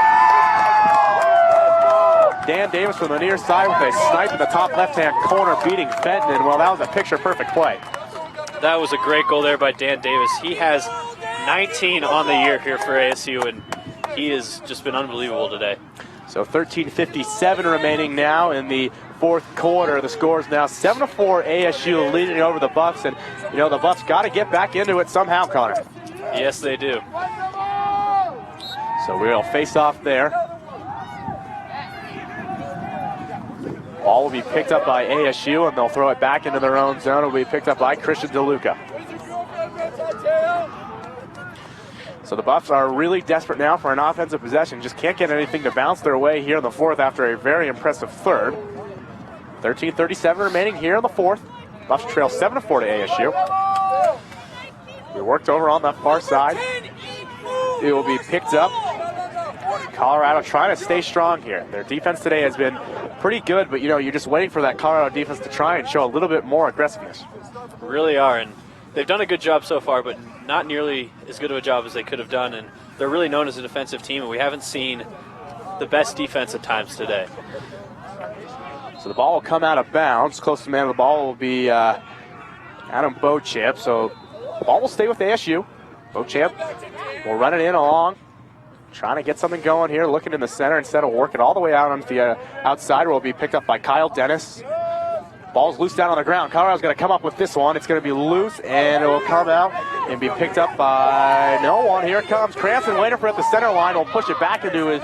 Dan Davis from the near side with a snipe in the top left-hand corner, beating Fenton, and well, that was a picture-perfect play. That was a great goal there by Dan Davis. He has 19 on the year here for ASU, and he has just been unbelievable today. So 13:57 remaining now in the fourth quarter. The score is now 7-4. ASU leading over the Buffs, and you know the Buffs got to get back into it somehow, Connor. Yes, they do. So we'll face off there. Ball will be picked up by ASU, and they'll throw it back into their own zone. It will be picked up by Christian DeLuca. So the Buffs are really desperate now for an offensive possession. Just can't get anything to bounce their way here in the fourth after a very impressive third. 13:37 remaining here in the fourth. Buffs trail 7-4 to ASU. We worked over on that far side. It will be picked up. Colorado trying to stay strong here. Their defense today has been pretty good, but you know, you're just waiting for that Colorado defense to try and show a little bit more aggressiveness. Really are, and they've done a good job so far, but not nearly as good of a job as they could have done, and they're really known as a defensive team, and we haven't seen the best defense at times today. So the ball will come out of bounds. Close to the man of the ball will be Adam Beauchamp. So the ball will stay with ASU. Beauchamp will run it in along. Trying to get something going here, looking in the center instead of working all the way out on the outside, will be picked up by Kyle Dennis. Ball's loose down on the ground. Colorado's going to come up with this one. It's going to be loose, and it will come out and be picked up by no one. Here it comes. Cranston waiting for it at the center line. Will push it back into his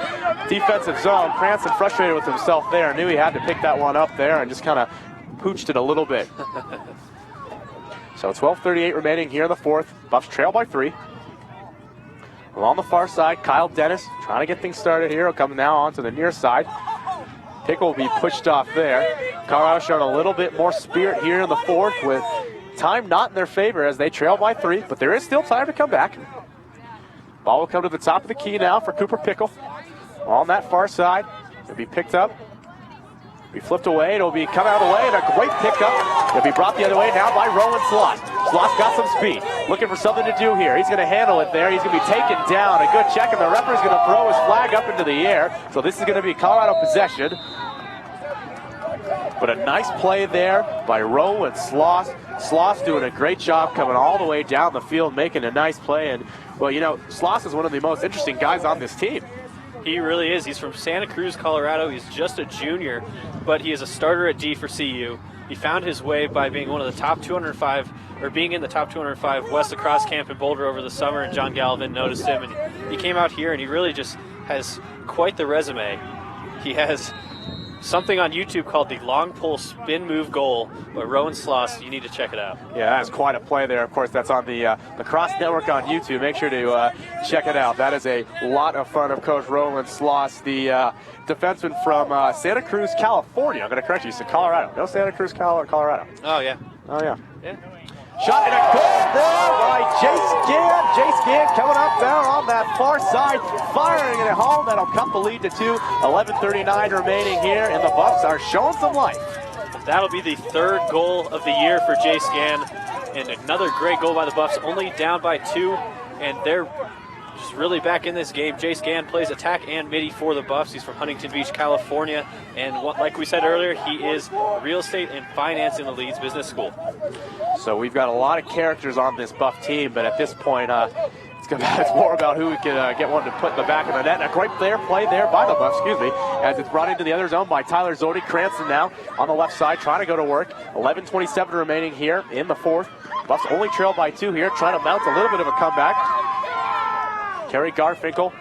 defensive zone. Cranston frustrated with himself there. Knew he had to pick that one up there and just kind of pooched it a little bit. So 12:38 remaining here in the fourth. Buffs trail by 3. Along the far side, Kyle Dennis trying to get things started here. He'll come now onto the near side. Pickle will be pushed off there. Colorado showing a little bit more spirit here in the fourth with time not in their favor as they trail by 3, but there is still time to come back. Ball will come to the top of the key now for Cooper Pickle. On that far side, it'll be picked up. Be flipped away, it'll be come out of the way, and a great pickup. It'll be brought the other way now by Rowan Slot. Sloss got some speed. Looking for something to do here. He's going to handle it there. He's going to be taken down. A good check, and the referee's going to throw his flag up into the air. So this is going to be Colorado possession. But a nice play there by Rowe and Sloss. Sloss doing a great job coming all the way down the field, making a nice play. And, well, you know, Sloss is one of the most interesting guys on this team. He really is. He's from Santa Cruz, Colorado. He's just a junior, but he is a starter at D for CU. He found his way by being one of the top 205, or being in the top 205 West Lacrosse camp in Boulder over the summer, and John Galvin noticed him, and he came out here, and he really just has quite the resume. He has something on YouTube called the long pull spin move goal by Rowan Sloss. You need to check it out. Yeah, that's quite a play there. Of course, that's on the Lacrosse Network on YouTube. Make sure to check it out. That is a lot of fun of Coach Roland Sloss, the defenseman from Santa Cruz, California. I'm going to correct you. You said Colorado. No, Santa Cruz, Colorado. Oh, yeah. Oh, yeah. Yeah. Shot and a goal there by Jace Gann. Jace Gann coming up down on that far side, firing it home. That'll cut the lead to 2. 11:39 remaining here, and the Buffs are showing some life. That'll be the third goal of the year for Jace Gann, and another great goal by the Buffs, only down by 2, and they're just really back in this game. Jace Gann plays attack and midi for the Buffs. He's from Huntington Beach, California, and like we said earlier, he is real estate and finance in the Leeds Business School. So we've got a lot of characters on this Buff team, but at this point, it's more about who we can get one to put in the back of the net. And a great play there by the Buffs, as it's brought into the other zone by Tyler Zordi. Cranston now on the left side trying to go to work. 11:27 remaining here in the fourth. Buffs only trail by 2 here, trying to mount a little bit of a comeback. Kerry Garfinkel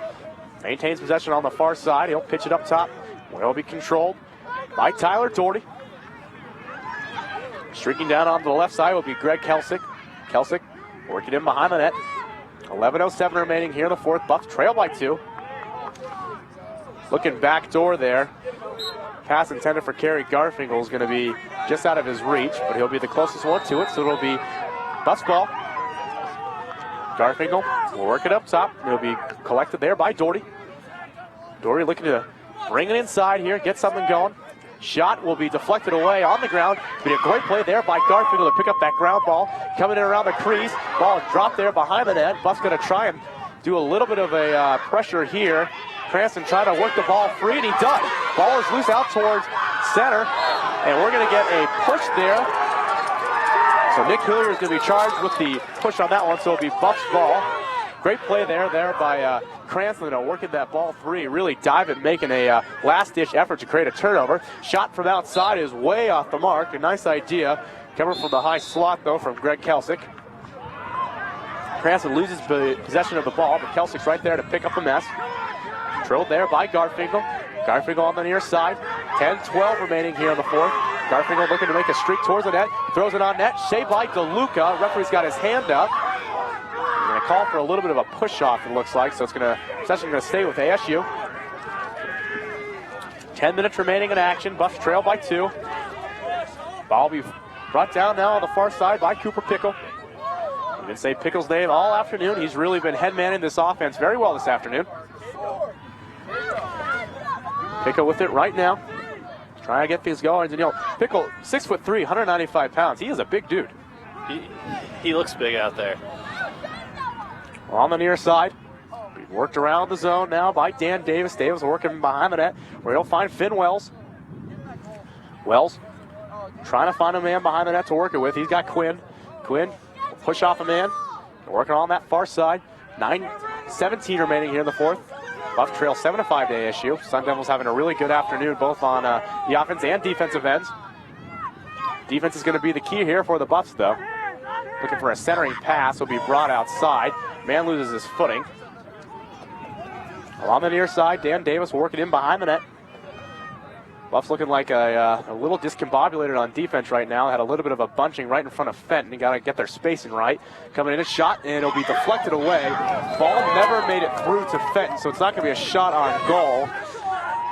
maintains possession on the far side. He'll pitch it up top, where it'll be controlled by Tyler Doherty. Streaking down on the left side will be Greg Kelsick. Kelsick working in behind the net. 11:07 remaining here in the fourth. Buffs trail by 2. Looking back door there. Pass intended for Kerry Garfinkel is going to be just out of his reach, but he'll be the closest one to it, so it'll be Buffs ball. Garfinkel will work it up top. It'll be collected there by Doherty. Doherty looking to bring it inside here, get something going. Shot will be deflected away on the ground. Be a great play there by Garfinkel to pick up that ground ball. Coming in around the crease. Ball dropped there behind the net. Buff's going to try and do a little bit of a pressure here. Cranston trying to work the ball free, and he does. Ball is loose out towards center, and we're going to get a push there. So Nick Hillier is going to be charged with the push on that one, so it'll be Buff's ball. Great play there by Cranston working that ball free, really diving, making a last-ditch effort to create a turnover. Shot from outside is way off the mark. A nice idea. Coming from the high slot, though, from Greg Kelsick. Cranston loses possession of the ball, but Kelsick's right there to pick up the mess. Drilled there by Garfinkel. Garfinkel on the near side. 10-12 remaining here in the fourth. Garfinkel looking to make a streak towards the net. Throws it on net. Saved by DeLuca. Referee's got his hand up. He's going to call for a little bit of a push-off, it looks like. So it's possession going to stay with ASU. 10 minutes remaining in action. Buffs trail by 2. Ball will be brought down now on the far side by Cooper Pickle. You can say Pickle's name all afternoon. He's really been head-manning this offense very well this afternoon. Pickle with it right now. Trying to get things going. And, you know, Pickle, 6'3", 195 pounds. He is a big dude. He looks big out there. On the near side. Worked around the zone now by Dan Davis. Davis working behind the net where he'll find Finn Wells. Wells trying to find a man behind the net to work it with. He's got Quinn. Quinn will push off a man. Working on that far side. 9:17 remaining here in the fourth. Buff trail 7-5 to ASU. Sun Devils having a really good afternoon both on the offense and defensive ends. Defense is going to be the key here for the Buffs, though. Looking for a centering pass. Will be brought outside. Man loses his footing. On the near side, Dan Davis working in behind the net. Buffs looking like a little discombobulated on defense right now. Had a little bit of a bunching right in front of Fenton. Got to get their spacing right. Coming in a shot, and it'll be deflected away. Ball never made it through to Fenton, so it's not going to be a shot on goal.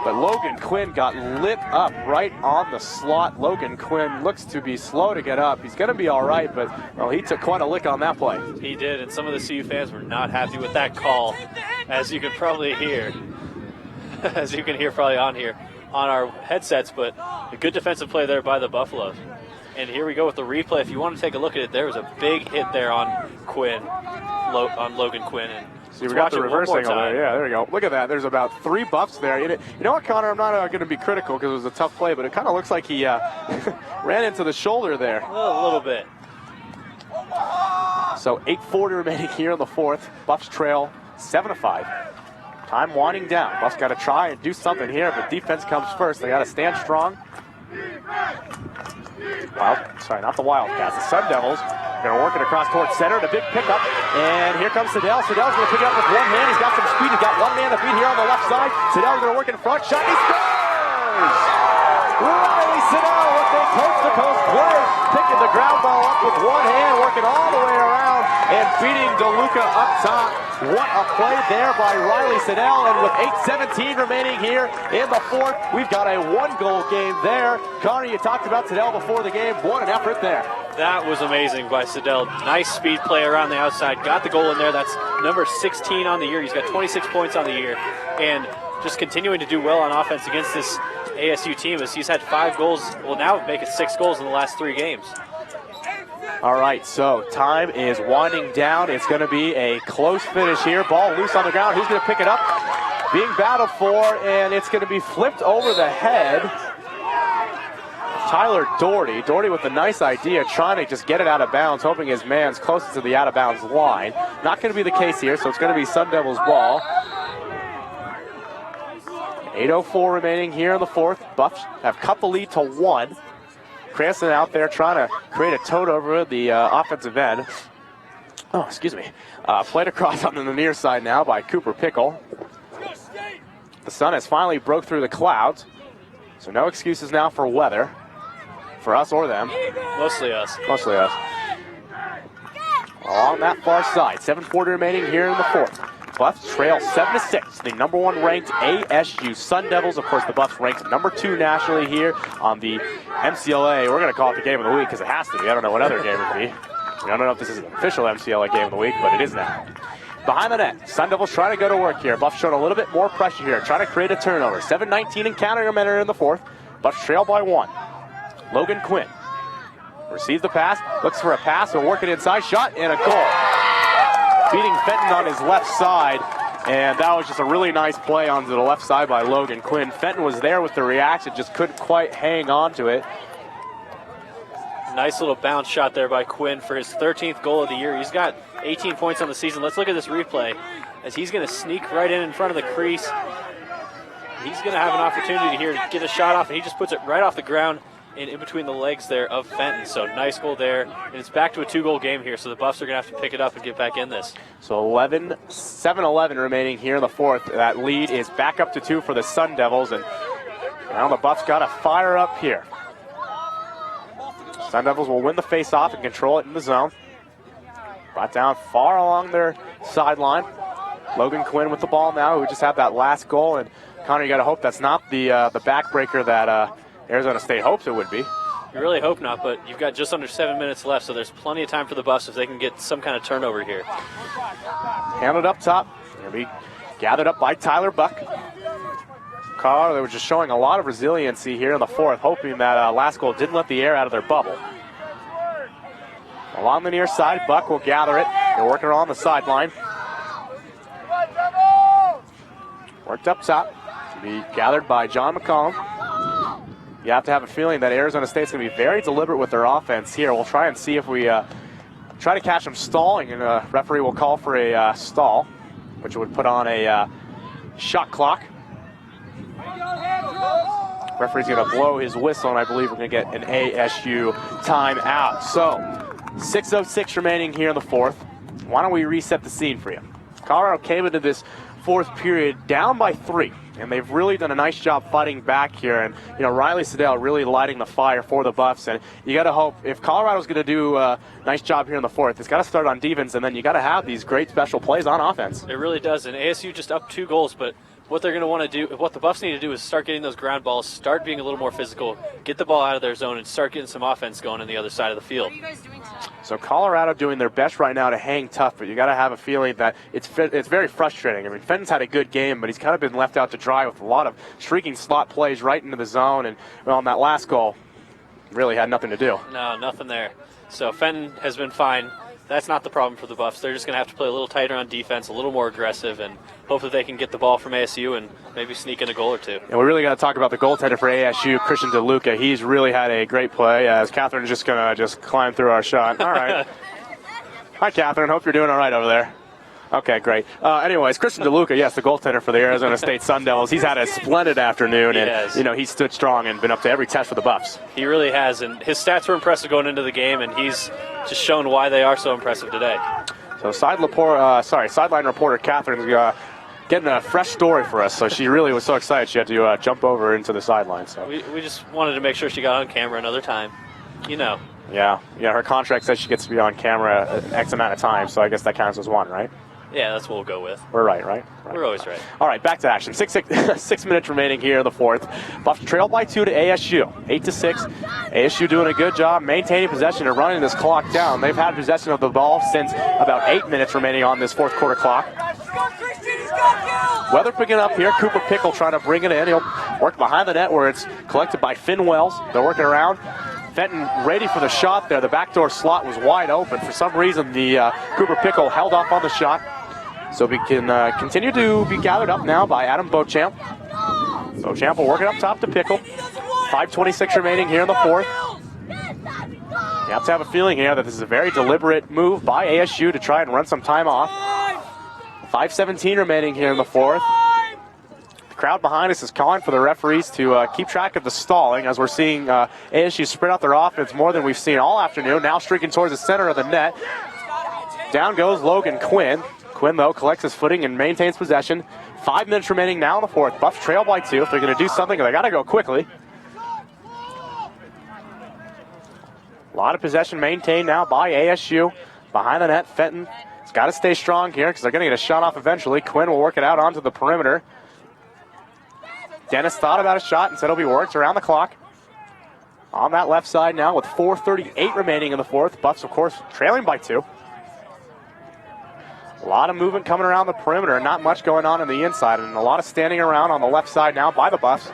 But Logan Quinn got lit up right on the slot. Logan Quinn looks to be slow to get up. He's going to be all right, but well, he took quite a lick on that play. He did, and some of the CU fans were not happy with that call, as you can probably hear. As you can hear probably on our headsets, but a good defensive play there by the Buffaloes. And here we go with the replay. If you want to take a look at it, there was a big hit there on Quinn, on Logan Quinn. And see, we got the reverse angle there. Yeah, there we go. Look at that. There's about 3 buffs there. You know what, Connor? I'm not going to be critical because it was a tough play, but it kind of looks like he ran into the shoulder there. A little bit. So 8:40 remaining here in the fourth. Buffs trail 7-5. Time winding down. Buffs got to try and do something here, but defense comes first. They got to stand strong. Not the Wildcats. The Sun Devils are going to work it across towards center. The big pickup. And here comes Siddell. Siddell's going to pick it up with one hand. He's got some speed. He's got one man to beat here on the left side. Siddell's going to work in front. Shot. He scores! Riley Siddell with the coast-to-coast play. Picking the ground ball up with one hand. Working all the way around. And beating DeLuca up top. What a play there by Riley Siddell. And with 8:17 remaining here in the fourth, we've got a 1-goal game there. Connor, you talked about Siddell before the game. What an effort there. That was amazing by Siddell. Nice speed play around the outside. Got the goal in there. That's number 16 on the year. He's got 26 points on the year. And just continuing to do well on offense against this ASU team as he's had 5 goals. Well, now make it 6 goals in the last 3 games. All right, so time is winding down. It's going to be a close finish here. Ball loose on the ground. Who's going to pick it up? Being battled for, and it's going to be flipped over the head. Tyler Doherty. Doherty with a nice idea, trying to just get it out of bounds, hoping his man's closest to the out-of-bounds line. Not going to be the case here, so it's going to be Sun Devils' ball. 8:04 remaining here in the fourth. Buffs have cut the lead to 1. Cranston out there trying to create a tote over the offensive end. Oh, excuse me. Played across on the near side now by Cooper Pickle. The sun has finally broke through the clouds, so no excuses now for weather, for us or them. Mostly us. Mostly us. Along that far side, 7:40 remaining here in the fourth. Buffs trail 7-6. The number 1 ranked ASU Sun Devils. Of course, the Buffs ranked number 2 nationally here on the MCLA. We're going to call it the game of the week because it has to be. I don't know what other game it would be. I don't know if this is an official MCLA game of the week, but it is now. Behind the net, Sun Devils trying to go to work here. Buffs showing a little bit more pressure here, trying to create a turnover. 7:19 and counting a minute in the fourth. Buffs trail by 1. Logan Quinn receives the pass, looks for a pass, and working inside, shot, and a goal. Beating Fenton on his left side, and that was just a really nice play onto the left side by Logan Quinn. Fenton was there with the reaction, just couldn't quite hang on to it. Nice little bounce shot there by Quinn for his 13th goal of the year. He's got 18 points on the season. Let's look at this replay as he's going to sneak right in front of the crease. He's going to have an opportunity here to get a shot off, and he just puts it right off the ground in between the legs there of Fenton. So nice goal there, and it's back to a 2-goal game here, so the Buffs are going to have to pick it up and get back in this. So 7:11 remaining here in the fourth. That lead is back up to 2 for the Sun Devils, and now the Buffs got to fire up here. Sun Devils will win the face-off and control it in the zone. Brought down far along their sideline. Logan Quinn with the ball now, who just had that last goal, and Connor, you got to hope that's not the backbreaker that Arizona State hopes it would be. You really hope not, but you've got just under 7 minutes left, so there's plenty of time for the Buffs if they can get some kind of turnover here. Handled up top. Going to be gathered up by Tyler Buck. Colorado, they were just showing a lot of resiliency here in the fourth, hoping that last goal didn't let the air out of their bubble. Along the near side, Buck will gather it. They're working on the sideline. Worked up top. To be gathered by John McCollum. You have to have a feeling that Arizona State's going to be very deliberate with their offense here. We'll try and see if we try to catch them stalling, and a referee will call for a stall, which would put on a shot clock. Referee's going to blow his whistle, and I believe we're going to get an ASU timeout. So, 6:06 remaining here in the fourth. Why don't we reset the scene for you? Colorado came into this fourth period down by 3, and they've really done a nice job fighting back here. And, you know, Riley Siddell really lighting the fire for the Buffs. And you got to hope, if Colorado's going to do a nice job here in the fourth, it's got to start on defense, and then you got to have these great special plays on offense. It really does. And ASU just up 2 goals, but what they're going to want to do, what the Buffs need to do is start getting those ground balls, start being a little more physical, get the ball out of their zone, and start getting some offense going on the other side of the field. What are you guys doing tonight? So Colorado doing their best right now to hang tough, but you got to have a feeling that it's very frustrating. I mean, Fenton's had a good game, but he's kind of been left out to dry with a lot of streaking slot plays right into the zone. And well, on that last goal, really had nothing to do. No, nothing there. So Fenton has been fine. That's not the problem for the Buffs. They're just going to have to play a little tighter on defense, a little more aggressive, and hope that they can get the ball from ASU and maybe sneak in a goal or two. And we really got to talk about the goaltender for ASU, Christian DeLuca. He's really had a great play, as Catherine's just going to climb through our shot. All right. Hi, Catherine. Hope you're doing all right over there. Okay, great. Anyways, Christian DeLuca, yes, the goaltender for the Arizona State Sun Devils. He's had a splendid afternoon, and he stood strong and been up to every test for the Buffs. He really has, and his stats were impressive going into the game, and he's just shown why they are so impressive today. So sideline reporter Catherine's getting a fresh story for us. So she really was so excited she had to jump over into the sideline. So we just wanted to make sure she got on camera another time. Yeah, her contract says she gets to be on camera X amount of time, so I guess that counts as one, right? Yeah, that's what we'll go with. We're right? We're always right. All right, back to action. 6 minutes remaining here in the fourth. Buffs trail by 2 to ASU, 8-6. ASU doing a good job maintaining possession and running this clock down. They've had possession of the ball since about 8 minutes remaining on this fourth quarter clock. Weather picking up here. Cooper Pickle trying to bring it in. He'll work behind the net where it's collected by Finn Wells. They're working around. Fenton ready for the shot there. The backdoor slot was wide open. For some reason, the Cooper Pickle held off on the shot. So we can continue to be gathered up now by Adam Beauchamp. Beauchamp will work it up top to Pickle. 5:26 remaining here in the fourth. You have to have a feeling here that this is a very deliberate move by ASU to try and run some time off. 5:17 remaining here in the fourth. The crowd behind us is calling for the referees to keep track of the stalling, as we're seeing ASU spread out their offense more than we've seen all afternoon. Now streaking towards the center of the net. Down goes Logan Quinn. Quinn, though, collects his footing and maintains possession. 5 minutes remaining now in the fourth. Buffs trail by 2. If they're going to do something, they got to go quickly. A lot of possession maintained now by ASU. Behind the net, Fenton has got to stay strong here because they're going to get a shot off eventually. Quinn will work it out onto the perimeter. Dennis thought about a shot and said it'll be worked around the clock. On that left side now with 4:38 remaining in the fourth. Buffs, of course, trailing by 2. A lot of movement coming around the perimeter, not much going on the inside, and a lot of standing around on the left side now by the Buffs.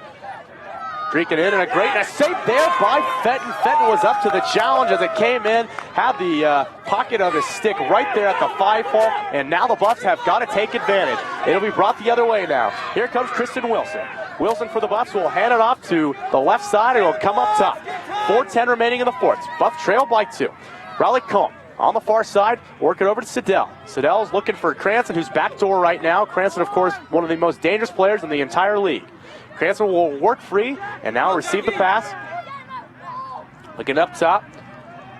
Streaking in, and a great save there by Fenton. Fenton was up to the challenge as it came in, had the pocket of his stick right there at the 5-hole, and now the Buffs have got to take advantage. It'll be brought the other way now. Here comes Kristen Wilson. Wilson for the Buffs will hand it off to the left side, and it'll come up top. 4:10 remaining in the fourth. Buffs trail by 2. Riley Combe on the far side, work it over to Siddell. Siddell's looking for Cranston, who's backdoor right now. Cranston, of course, one of the most dangerous players in the entire league. Cranston will work free and now receive the pass. Looking up top.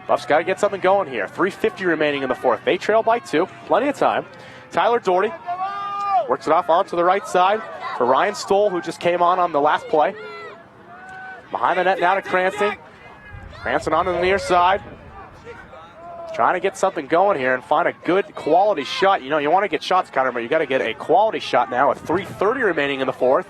Buffs got to get something going here. 3:50 remaining in the fourth. They trail by 2. Plenty of time. Tyler Doherty works it off onto the right side for Ryan Stoll, who just came on the last play. Behind the net now to Cranston. Cranston onto the near side. Trying to get something going here and find a good quality shot. You want to get shots, Connor, but you got to get a quality shot now with 3:30 remaining in the fourth.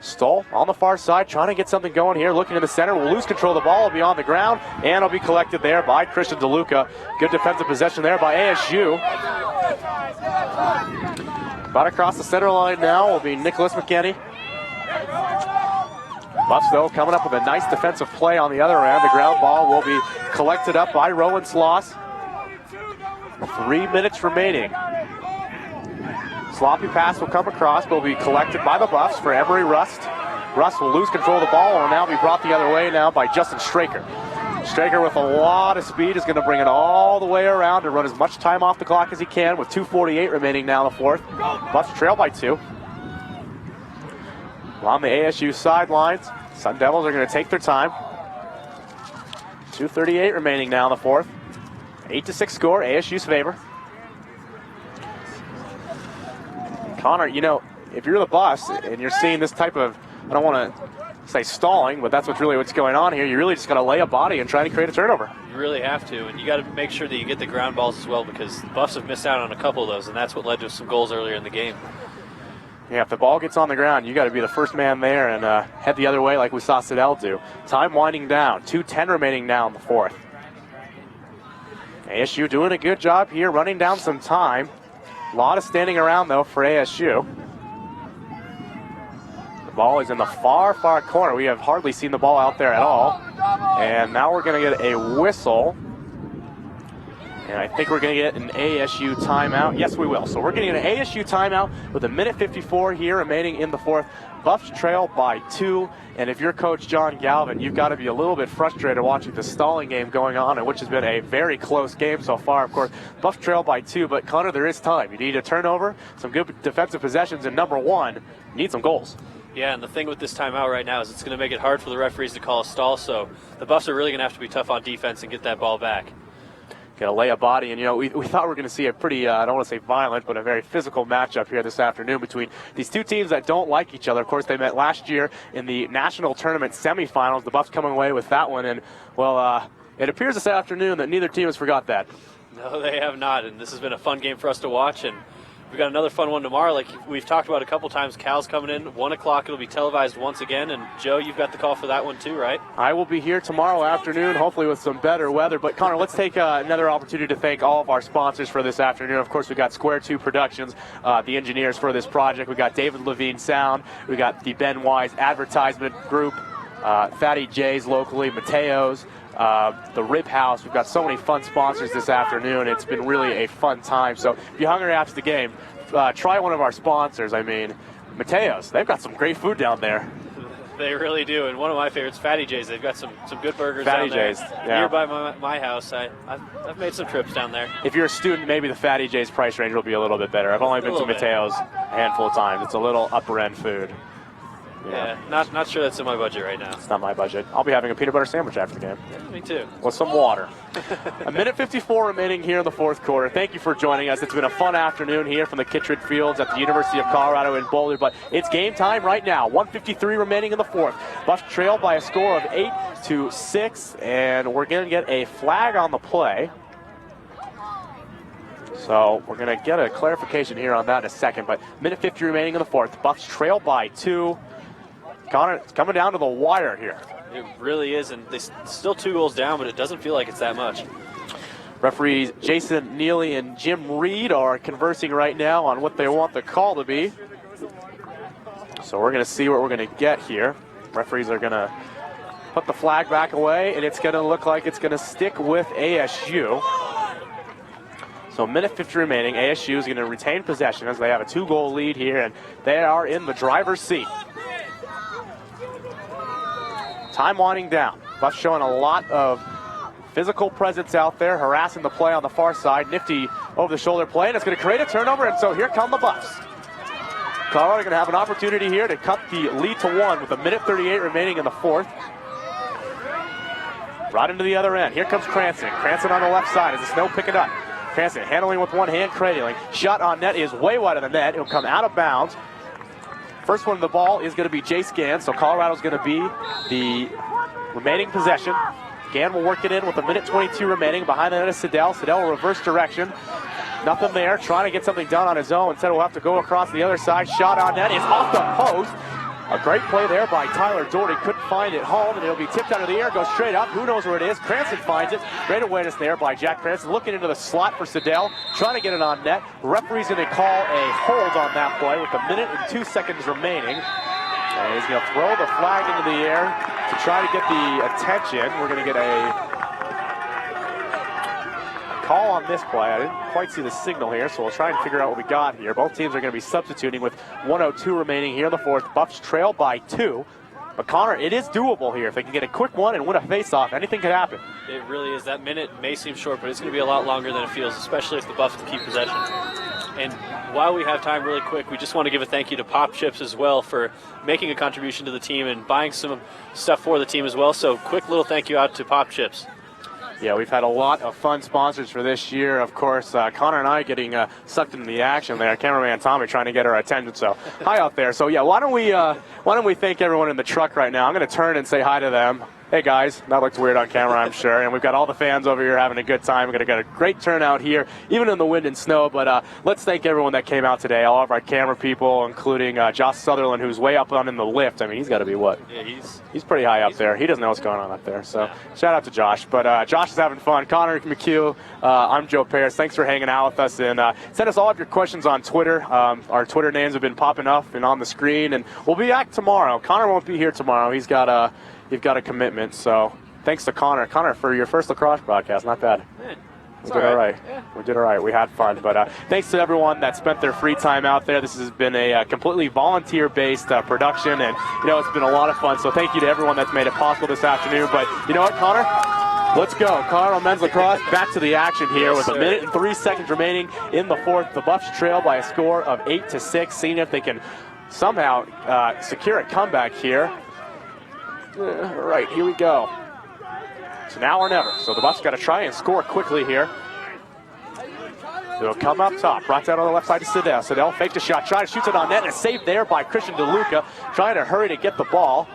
Stoll on the far side, trying to get something going here. Looking in the center, will lose control of the ball. It'll be on the ground, and it'll be collected there by Christian DeLuca. Good defensive possession there by ASU. About across the center line now will be Nicholas McKinney. Buffs, though, coming up with a nice defensive play on the other end. The ground ball will be collected up by Rowan Sloss. 3 minutes remaining. Sloppy pass will come across, but will be collected by the Buffs for Emery Rust. Rust will lose control of the ball and will now be brought the other way now by Justin Straker. Straker with a lot of speed is going to bring it all the way around and run as much time off the clock as he can with 2:48 remaining now in the fourth. Buffs trail by 2. On the ASU sidelines, Sun Devils are going to take their time. 2:38 remaining now in the fourth. 8-6 score, ASU's favor. Connor, if you're the Buffs and you're seeing this type of, I don't want to say stalling, but that's what's going on here. You really just got to lay a body and try to create a turnover. You really have to, and you got to make sure that you get the ground balls as well, because the Buffs have missed out on a couple of those, and that's what led to some goals earlier in the game. Yeah, if the ball gets on the ground, you got to be the first man there and head the other way like we saw Siddell do. Time winding down. 2:10 remaining now in the fourth. ASU doing a good job here, running down some time. A lot of standing around, though, for ASU. Ball is in the far, far corner. We have hardly seen the ball out there at all. And now we're going to get a whistle. And I think we're going to get an ASU timeout. Yes, we will. So we're going to get an ASU timeout with 1:54 here remaining in the fourth. Buffs trail by 2. And if you're Coach John Galvin, you've got to be a little bit frustrated watching the stalling game going on, and which has been a very close game so far. Of course, Buffs trail by 2, but Connor, there is time. You need a turnover, some good defensive possessions, and number one, you need some goals. Yeah, and the thing with this timeout right now is it's going to make it hard for the referees to call a stall, so the Buffs are really going to have to be tough on defense and get that ball back. Going to lay a body, and we thought we were going to see a pretty, I don't want to say violent, but a very physical matchup here this afternoon between these two teams that don't like each other. Of course, they met last year in the national tournament semifinals. The Buffs coming away with that one, and well, it appears this afternoon that neither team has forgot that. No, they have not, and this has been a fun game for us to watch, and we've got another fun one tomorrow. Like we've talked about a couple times, Cal's coming in, 1 o'clock. It'll be televised once again, and Joe, you've got the call for that one too, right? I will be here tomorrow afternoon, hopefully with some better weather. But Connor, let's take another opportunity to thank all of our sponsors for this afternoon. Of course, we got Square 2 Productions, the engineers for this project. We got David Levine Sound. We got the Ben Wise Advertisement Group, Fatty J's locally, Mateo's. The Rib House. We've got so many fun sponsors this afternoon. It's been really a fun time. So if you're hungry after the game, try one of our sponsors. I mean, Mateo's. They've got some great food down there. They really do. And one of my favorites, Fatty J's. They've got some good burgers Fatty down there. J's, yeah. Nearby my house. I've made some trips down there. If you're a student, maybe the Fatty J's price range will be a little bit better. I've only been to Mateo's a handful of times. It's a little upper end food. Yeah, not sure that's in my budget right now. It's not my budget. I'll be having a peanut butter sandwich after the game. Yeah, me too. With some water. 1:54 remaining here in the fourth quarter. Thank you for joining us. It's been a fun afternoon here from the Kittredge Fields at the University of Colorado in Boulder, but it's game time right now. 1:53 remaining in the fourth. Buffs trail by a score of 8-6, and we're going to get a flag on the play. So we're going to get a clarification here on that in a second, but 1:50 remaining in the fourth. Buffs trail by 2. Connor, it's coming down to the wire here. It really is, and they're still 2 goals down, but it doesn't feel like it's that much. Referees Jason Neely and Jim Reed are conversing right now on what they want the call to be. So we're going to see what we're going to get here. Referees are going to put the flag back away, and it's going to look like it's going to stick with ASU. So 1:50 remaining. ASU is going to retain possession as they have a 2-goal lead here, and they are in the driver's seat. Time winding down. Buffs showing a lot of physical presence out there, harassing the play on the far side. Nifty over-the-shoulder play, and it's going to create a turnover, and so here come the Buffs. Colorado going to have an opportunity here to cut the lead to 1 with 1:38 remaining in the fourth. Right into the other end. Here comes Cranston. Cranston on the left side as the snow picking up. Cranston handling with one hand, cradling. Shot on net is way wide of the net. It'll come out of bounds. First one of the ball is going to be Jace Gann, so Colorado's going to be the remaining possession. Gann will work it in with 1:22 remaining. Behind the net is Siddell. Siddell will reverse direction. Nothing there. Trying to get something done on his own. Instead, we'll have to go across the other side. Shot on net is off the post. A great play there by Tyler Doherty. Couldn't find it home, and it'll be tipped out of the air. Goes straight up. Who knows where it is? Cranston finds it. Great awareness there by Jack Cranston. Looking into the slot for Siddell. Trying to get it on net. Referee's going to call a hold on that play with 1 minute and 2 seconds remaining. And he's going to throw the flag into the air to try to get the attention. We're going to get a call on this play. I didn't quite see the signal here, so we'll try and figure out what we got here. Both teams are going to be substituting with 1:02 remaining here in the fourth. Buffs trail by 2. But Connor, it is doable here. If they can get a quick one and win a face-off, anything could happen. It really is. That minute may seem short, but it's going to be a lot longer than it feels, especially if the Buffs can keep possession. And while we have time really quick, we just want to give a thank you to Pop Chips as well for making a contribution to the team and buying some stuff for the team as well. So quick little thank you out to Pop Chips. Yeah, we've had a lot of fun sponsors for this year. Of course, Connor and I getting sucked into the action there. Cameraman Tommy trying to get our attention. So hi out there. So yeah, why don't we thank everyone in the truck right now? I'm going to turn and say hi to them. Hey guys, that looked weird on camera, I'm sure. And we've got all the fans over here having a good time. We're going to get a great turnout here, even in the wind and snow. But let's thank everyone that came out today, all of our camera people, including Josh Sutherland, who's way up on in the lift. I mean, he's got to be what? Yeah, he's pretty high up there. He doesn't know what's going on up there. So shout out to Josh. But Josh is having fun. Connor McHugh, I'm Joe Paris. Thanks for hanging out with us. And send us all of your questions on Twitter. Our Twitter names have been popping up and on the screen. And we'll be back tomorrow. Connor won't be here tomorrow. He's got a commitment. So thanks to Connor. Connor, for your first lacrosse broadcast, not bad. We did all right. Yeah. We did all right. We had fun. But thanks to everyone that spent their free time out there. This has been a completely volunteer-based production, and it's been a lot of fun. So thank you to everyone that's made it possible this afternoon. But you know what, Connor? Let's go. Colorado men's lacrosse back to the action here with 1 minute and 3 seconds remaining in the fourth. The Buffs trail by a score of 8-6, seeing if they can somehow secure a comeback here. All right, here we go. So now or never. So the Buffs got to try and score quickly here. They'll come up top. Brought down on the left side to Siddell. Siddell faked a shot, tries to shoot it on net, and it's saved there by Christian DeLuca, trying to hurry to get the ball.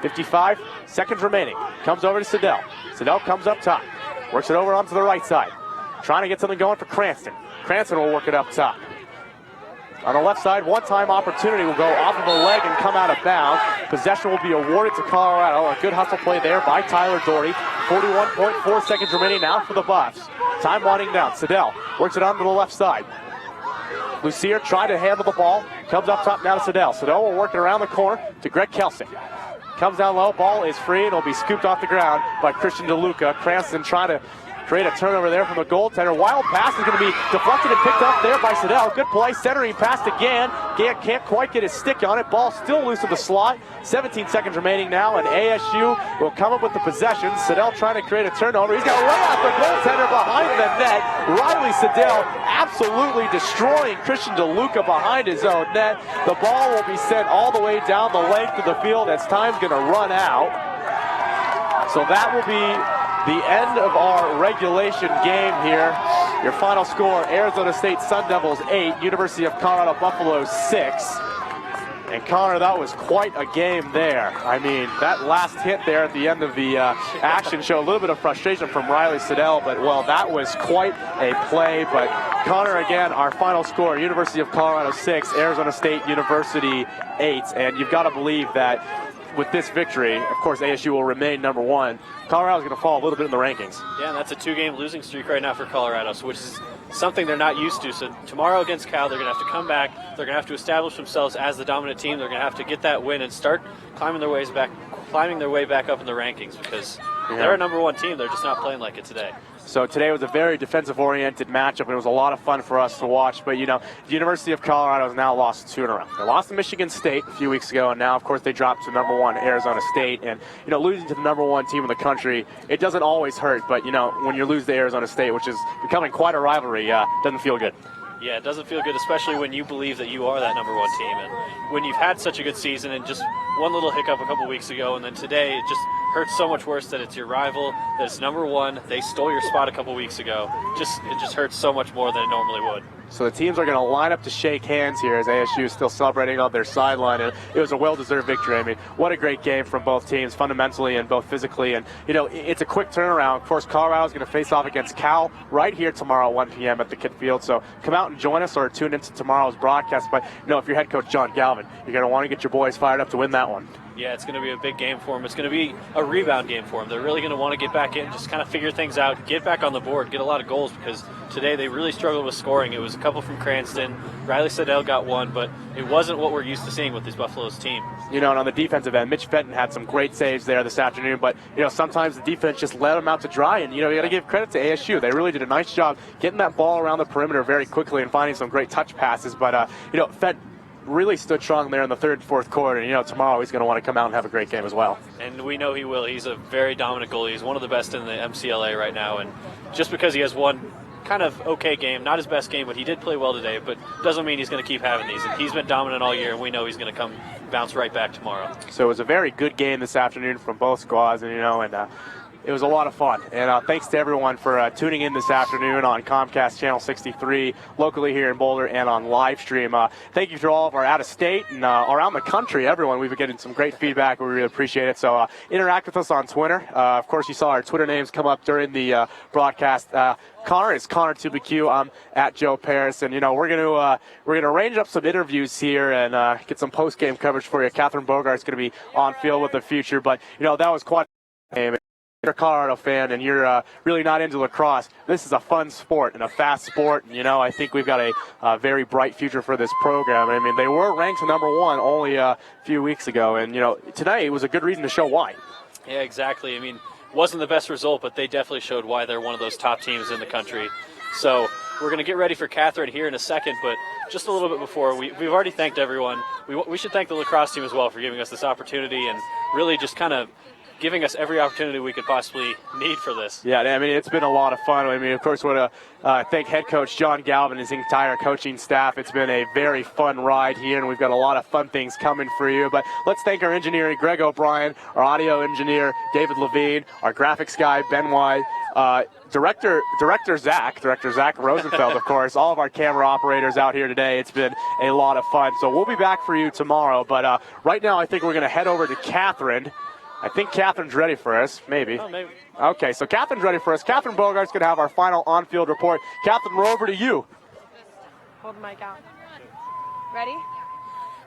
55 seconds remaining. Comes over to Siddell. Siddell comes up top. Works it over onto the right side. Trying to get something going for Cranston. Cranston will work it up top. On the left side, one-time opportunity will go off of a leg and come out of bounds. Possession will be awarded to Colorado. A good hustle play there by Tyler Doherty. 41.4 seconds remaining now for the Buffs. Time winding down. Siddell works it onto the left side. Lucier trying to handle the ball. Comes up top now to Siddell. Siddell will work it around the corner to Greg Kelsey. Comes down low. Ball is free and will be scooped off the ground by Christian DeLuca. Cranston trying to create a turnover there from the goaltender. Wild pass is going to be deflected and picked up there by Siddell. Good play. Centering pass to Gann. Gann can't quite get his stick on it. Ball still loose in the slot. 17 seconds remaining now, and ASU will come up with the possession. Siddell trying to create a turnover. He's going to lay out the goaltender behind the net. Riley Siddell absolutely destroying Christian DeLuca behind his own net. The ball will be sent all the way down the length of the field as time's going to run out. So that will be the end of our regulation game here. Your final score, Arizona State Sun Devils 8, University of Colorado Buffaloes 6. And Connor, that was quite a game there. I mean, that last hit there at the end of the action showed a little bit of frustration from Riley Siddell, but well, that was quite a play. But Connor, again, our final score, University of Colorado 6, Arizona State University 8. And you've got to believe that with this victory, of course, ASU will remain number one. Colorado's going to fall a little bit in the rankings. Yeah, and that's a 2-game losing streak right now for Colorado, so which is something they're not used to. So tomorrow against Cal, they're going to have to come back. They're going to have to establish themselves as the dominant team. They're going to have to get that win and start climbing their way back up in the rankings, because they're a number one team. They're just not playing like it today. So today was a very defensive-oriented matchup, and it was a lot of fun for us to watch. But, the University of Colorado has now lost 2 in a row. They lost to Michigan State a few weeks ago, and now, of course, they dropped to number 1 Arizona State. And, losing to the number 1 team in the country, it doesn't always hurt. But, when you lose to Arizona State, which is becoming quite a rivalry, doesn't feel good. Yeah, it doesn't feel good, especially when you believe that you are that number 1 team. And when you've had such a good season and just one little hiccup a couple weeks ago, and then today it just hurts so much worse that it's your rival, that it's number 1. They stole your spot a couple weeks ago. It just hurts so much more than it normally would. So the teams are going to line up to shake hands here as ASU is still celebrating on their sideline. And it was a well-deserved victory. I mean, what a great game from both teams, fundamentally and both physically. And, it's a quick turnaround. Of course, Colorado's going to face off against Cal right here tomorrow at 1 p.m. at the Kit Field. So come out and join us or tune into tomorrow's broadcast. But, if you're head coach John Galvin, you're going to want to get your boys fired up to win that one. Yeah, it's going to be a big game for them. It's going to be a rebound game for them. They're really going to want to get back in, just kind of figure things out, get back on the board, get a lot of goals, because today they really struggled with scoring. It was a couple from Cranston. Riley Siddell got 1, but it wasn't what we're used to seeing with this Buffaloes team. And on the defensive end, Mitch Fenton had some great saves there this afternoon, but, sometimes the defense just let them out to dry, and, you got to give credit to ASU. They really did a nice job getting that ball around the perimeter very quickly and finding some great touch passes, but, Fenton really stood strong there in the third and fourth quarter. And, tomorrow he's going to want to come out and have a great game as well. And we know he will. He's a very dominant goalie. He's one of the best in the MCLA right now. And just because he has one kind of okay game, not his best game, but he did play well today, but doesn't mean he's going to keep having these. And he's been dominant all year, and we know he's going to come bounce right back tomorrow. So it was a very good game this afternoon from both squads. And, It was a lot of fun, and thanks to everyone for tuning in this afternoon on Comcast Channel 63, locally here in Boulder, and on live stream. Thank you to all of our out-of-state and around the country, everyone. We've been getting some great feedback. We really appreciate it. So interact with us on Twitter. Of course, you saw our Twitter names come up during the broadcast. Connor is Connor TBQ. I'm at Joe Paris, and we're gonna arrange up some interviews here and get some post-game coverage for you. Catherine Bogart's going to be on field with the future, but that was quite a game. You're a Colorado fan and you're really not into lacrosse, this is a fun sport and a fast sport. And, I think we've got a very bright future for this program. I mean, they were ranked #1 only a few weeks ago, and tonight was a good reason to show why. Yeah, exactly. I mean, wasn't the best result, but they definitely showed why they're one of those top teams in the country. So we're going to get ready for Catherine here in a second, but just a little bit before, we've already thanked everyone. We should thank the lacrosse team as well for giving us this opportunity and really just kind of giving us every opportunity we could possibly need for this. Yeah, I mean, it's been a lot of fun. I mean, of course, I want to thank head coach John Galvin and his entire coaching staff. It's been a very fun ride here, and we've got a lot of fun things coming for you. But let's thank our engineer, Greg O'Brien, our audio engineer, David Levine, our graphics guy, Ben White, Director Zach Rosenfeld, of course, all of our camera operators out here today. It's been a lot of fun. So we'll be back for you tomorrow. But right now, I think we're going to head over to Catherine. I think Catherine's ready for us, maybe. Oh, maybe. Okay, so Catherine's ready for us. Catherine Bogart's going to have our final on-field report. Catherine, we're over to you. Hold the mic out. Ready?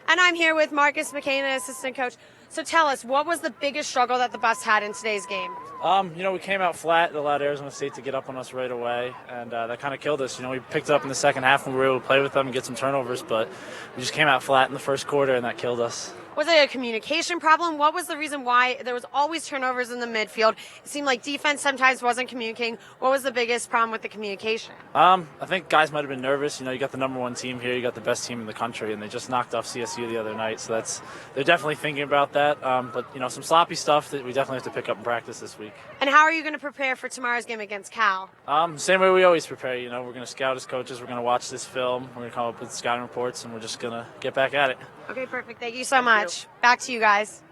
And I'm here with Marcus McCain, assistant coach. So tell us, what was the biggest struggle that the Buffs had in today's game? We came out flat. It allowed Arizona State to get up on us right away, and that kind of killed us. We picked it up in the second half and we were able to play with them and get some turnovers, but we just came out flat in the first quarter, and that killed us. Was it a communication problem? What was the reason why there was always turnovers in the midfield? It seemed like defense sometimes wasn't communicating. What was the biggest problem with the communication? I think guys might have been nervous. You got the #1 team here. You got the best team in the country, and they just knocked off CSU the other night. So they're definitely thinking about that. But some sloppy stuff that we definitely have to pick up in practice this week. And how are you going to prepare for tomorrow's game against Cal? Same way we always prepare. We're going to scout as coaches. We're going to watch this film. We're going to come up with scouting reports, and we're just going to get back at it. Okay, perfect. Thank you so much. Back to you guys.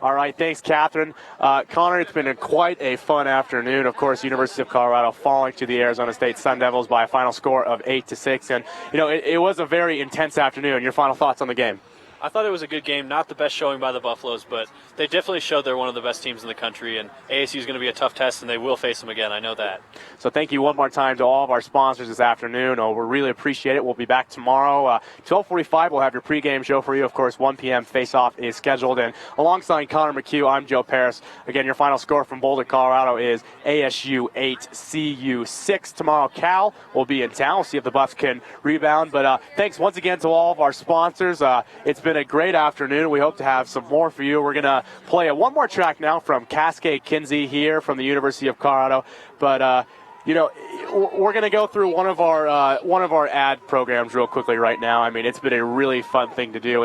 All right, thanks, Catherine. Connor, it's been quite a fun afternoon. Of course, University of Colorado falling to the Arizona State Sun Devils by a final score of 8-6. And, it was a very intense afternoon. Your final thoughts on the game? I thought it was a good game. Not the best showing by the Buffaloes, but they definitely showed they're one of the best teams in the country, and ASU is going to be a tough test, and they will face them again. I know that. So thank you one more time to all of our sponsors this afternoon. We really appreciate it. We'll be back tomorrow. 12:45, we'll have your pregame show for you. Of course, 1 p.m. face-off is scheduled. And alongside Connor McHugh, I'm Joe Paris. Again, your final score from Boulder, Colorado is ASU 8, CU 6. Tomorrow, Cal will be in town. We'll see if the Buffs can rebound. But thanks once again to all of our sponsors. It's been a great afternoon. We hope to have some more for you. We're going to play one more track now from Cascade Kinsey here from the University of Colorado. But, we're going to go through one of our ad programs real quickly right now. I mean, it's been a really fun thing to do.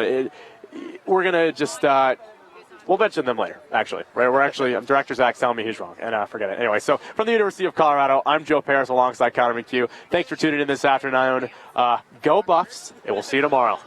We're going to just we'll mention them later, actually. Director Zach's telling me he's wrong, and forget it. Anyway, so from the University of Colorado, I'm Joe Paris alongside Connor McHugh. Thanks for tuning in this afternoon. Go Buffs, and we'll see you tomorrow.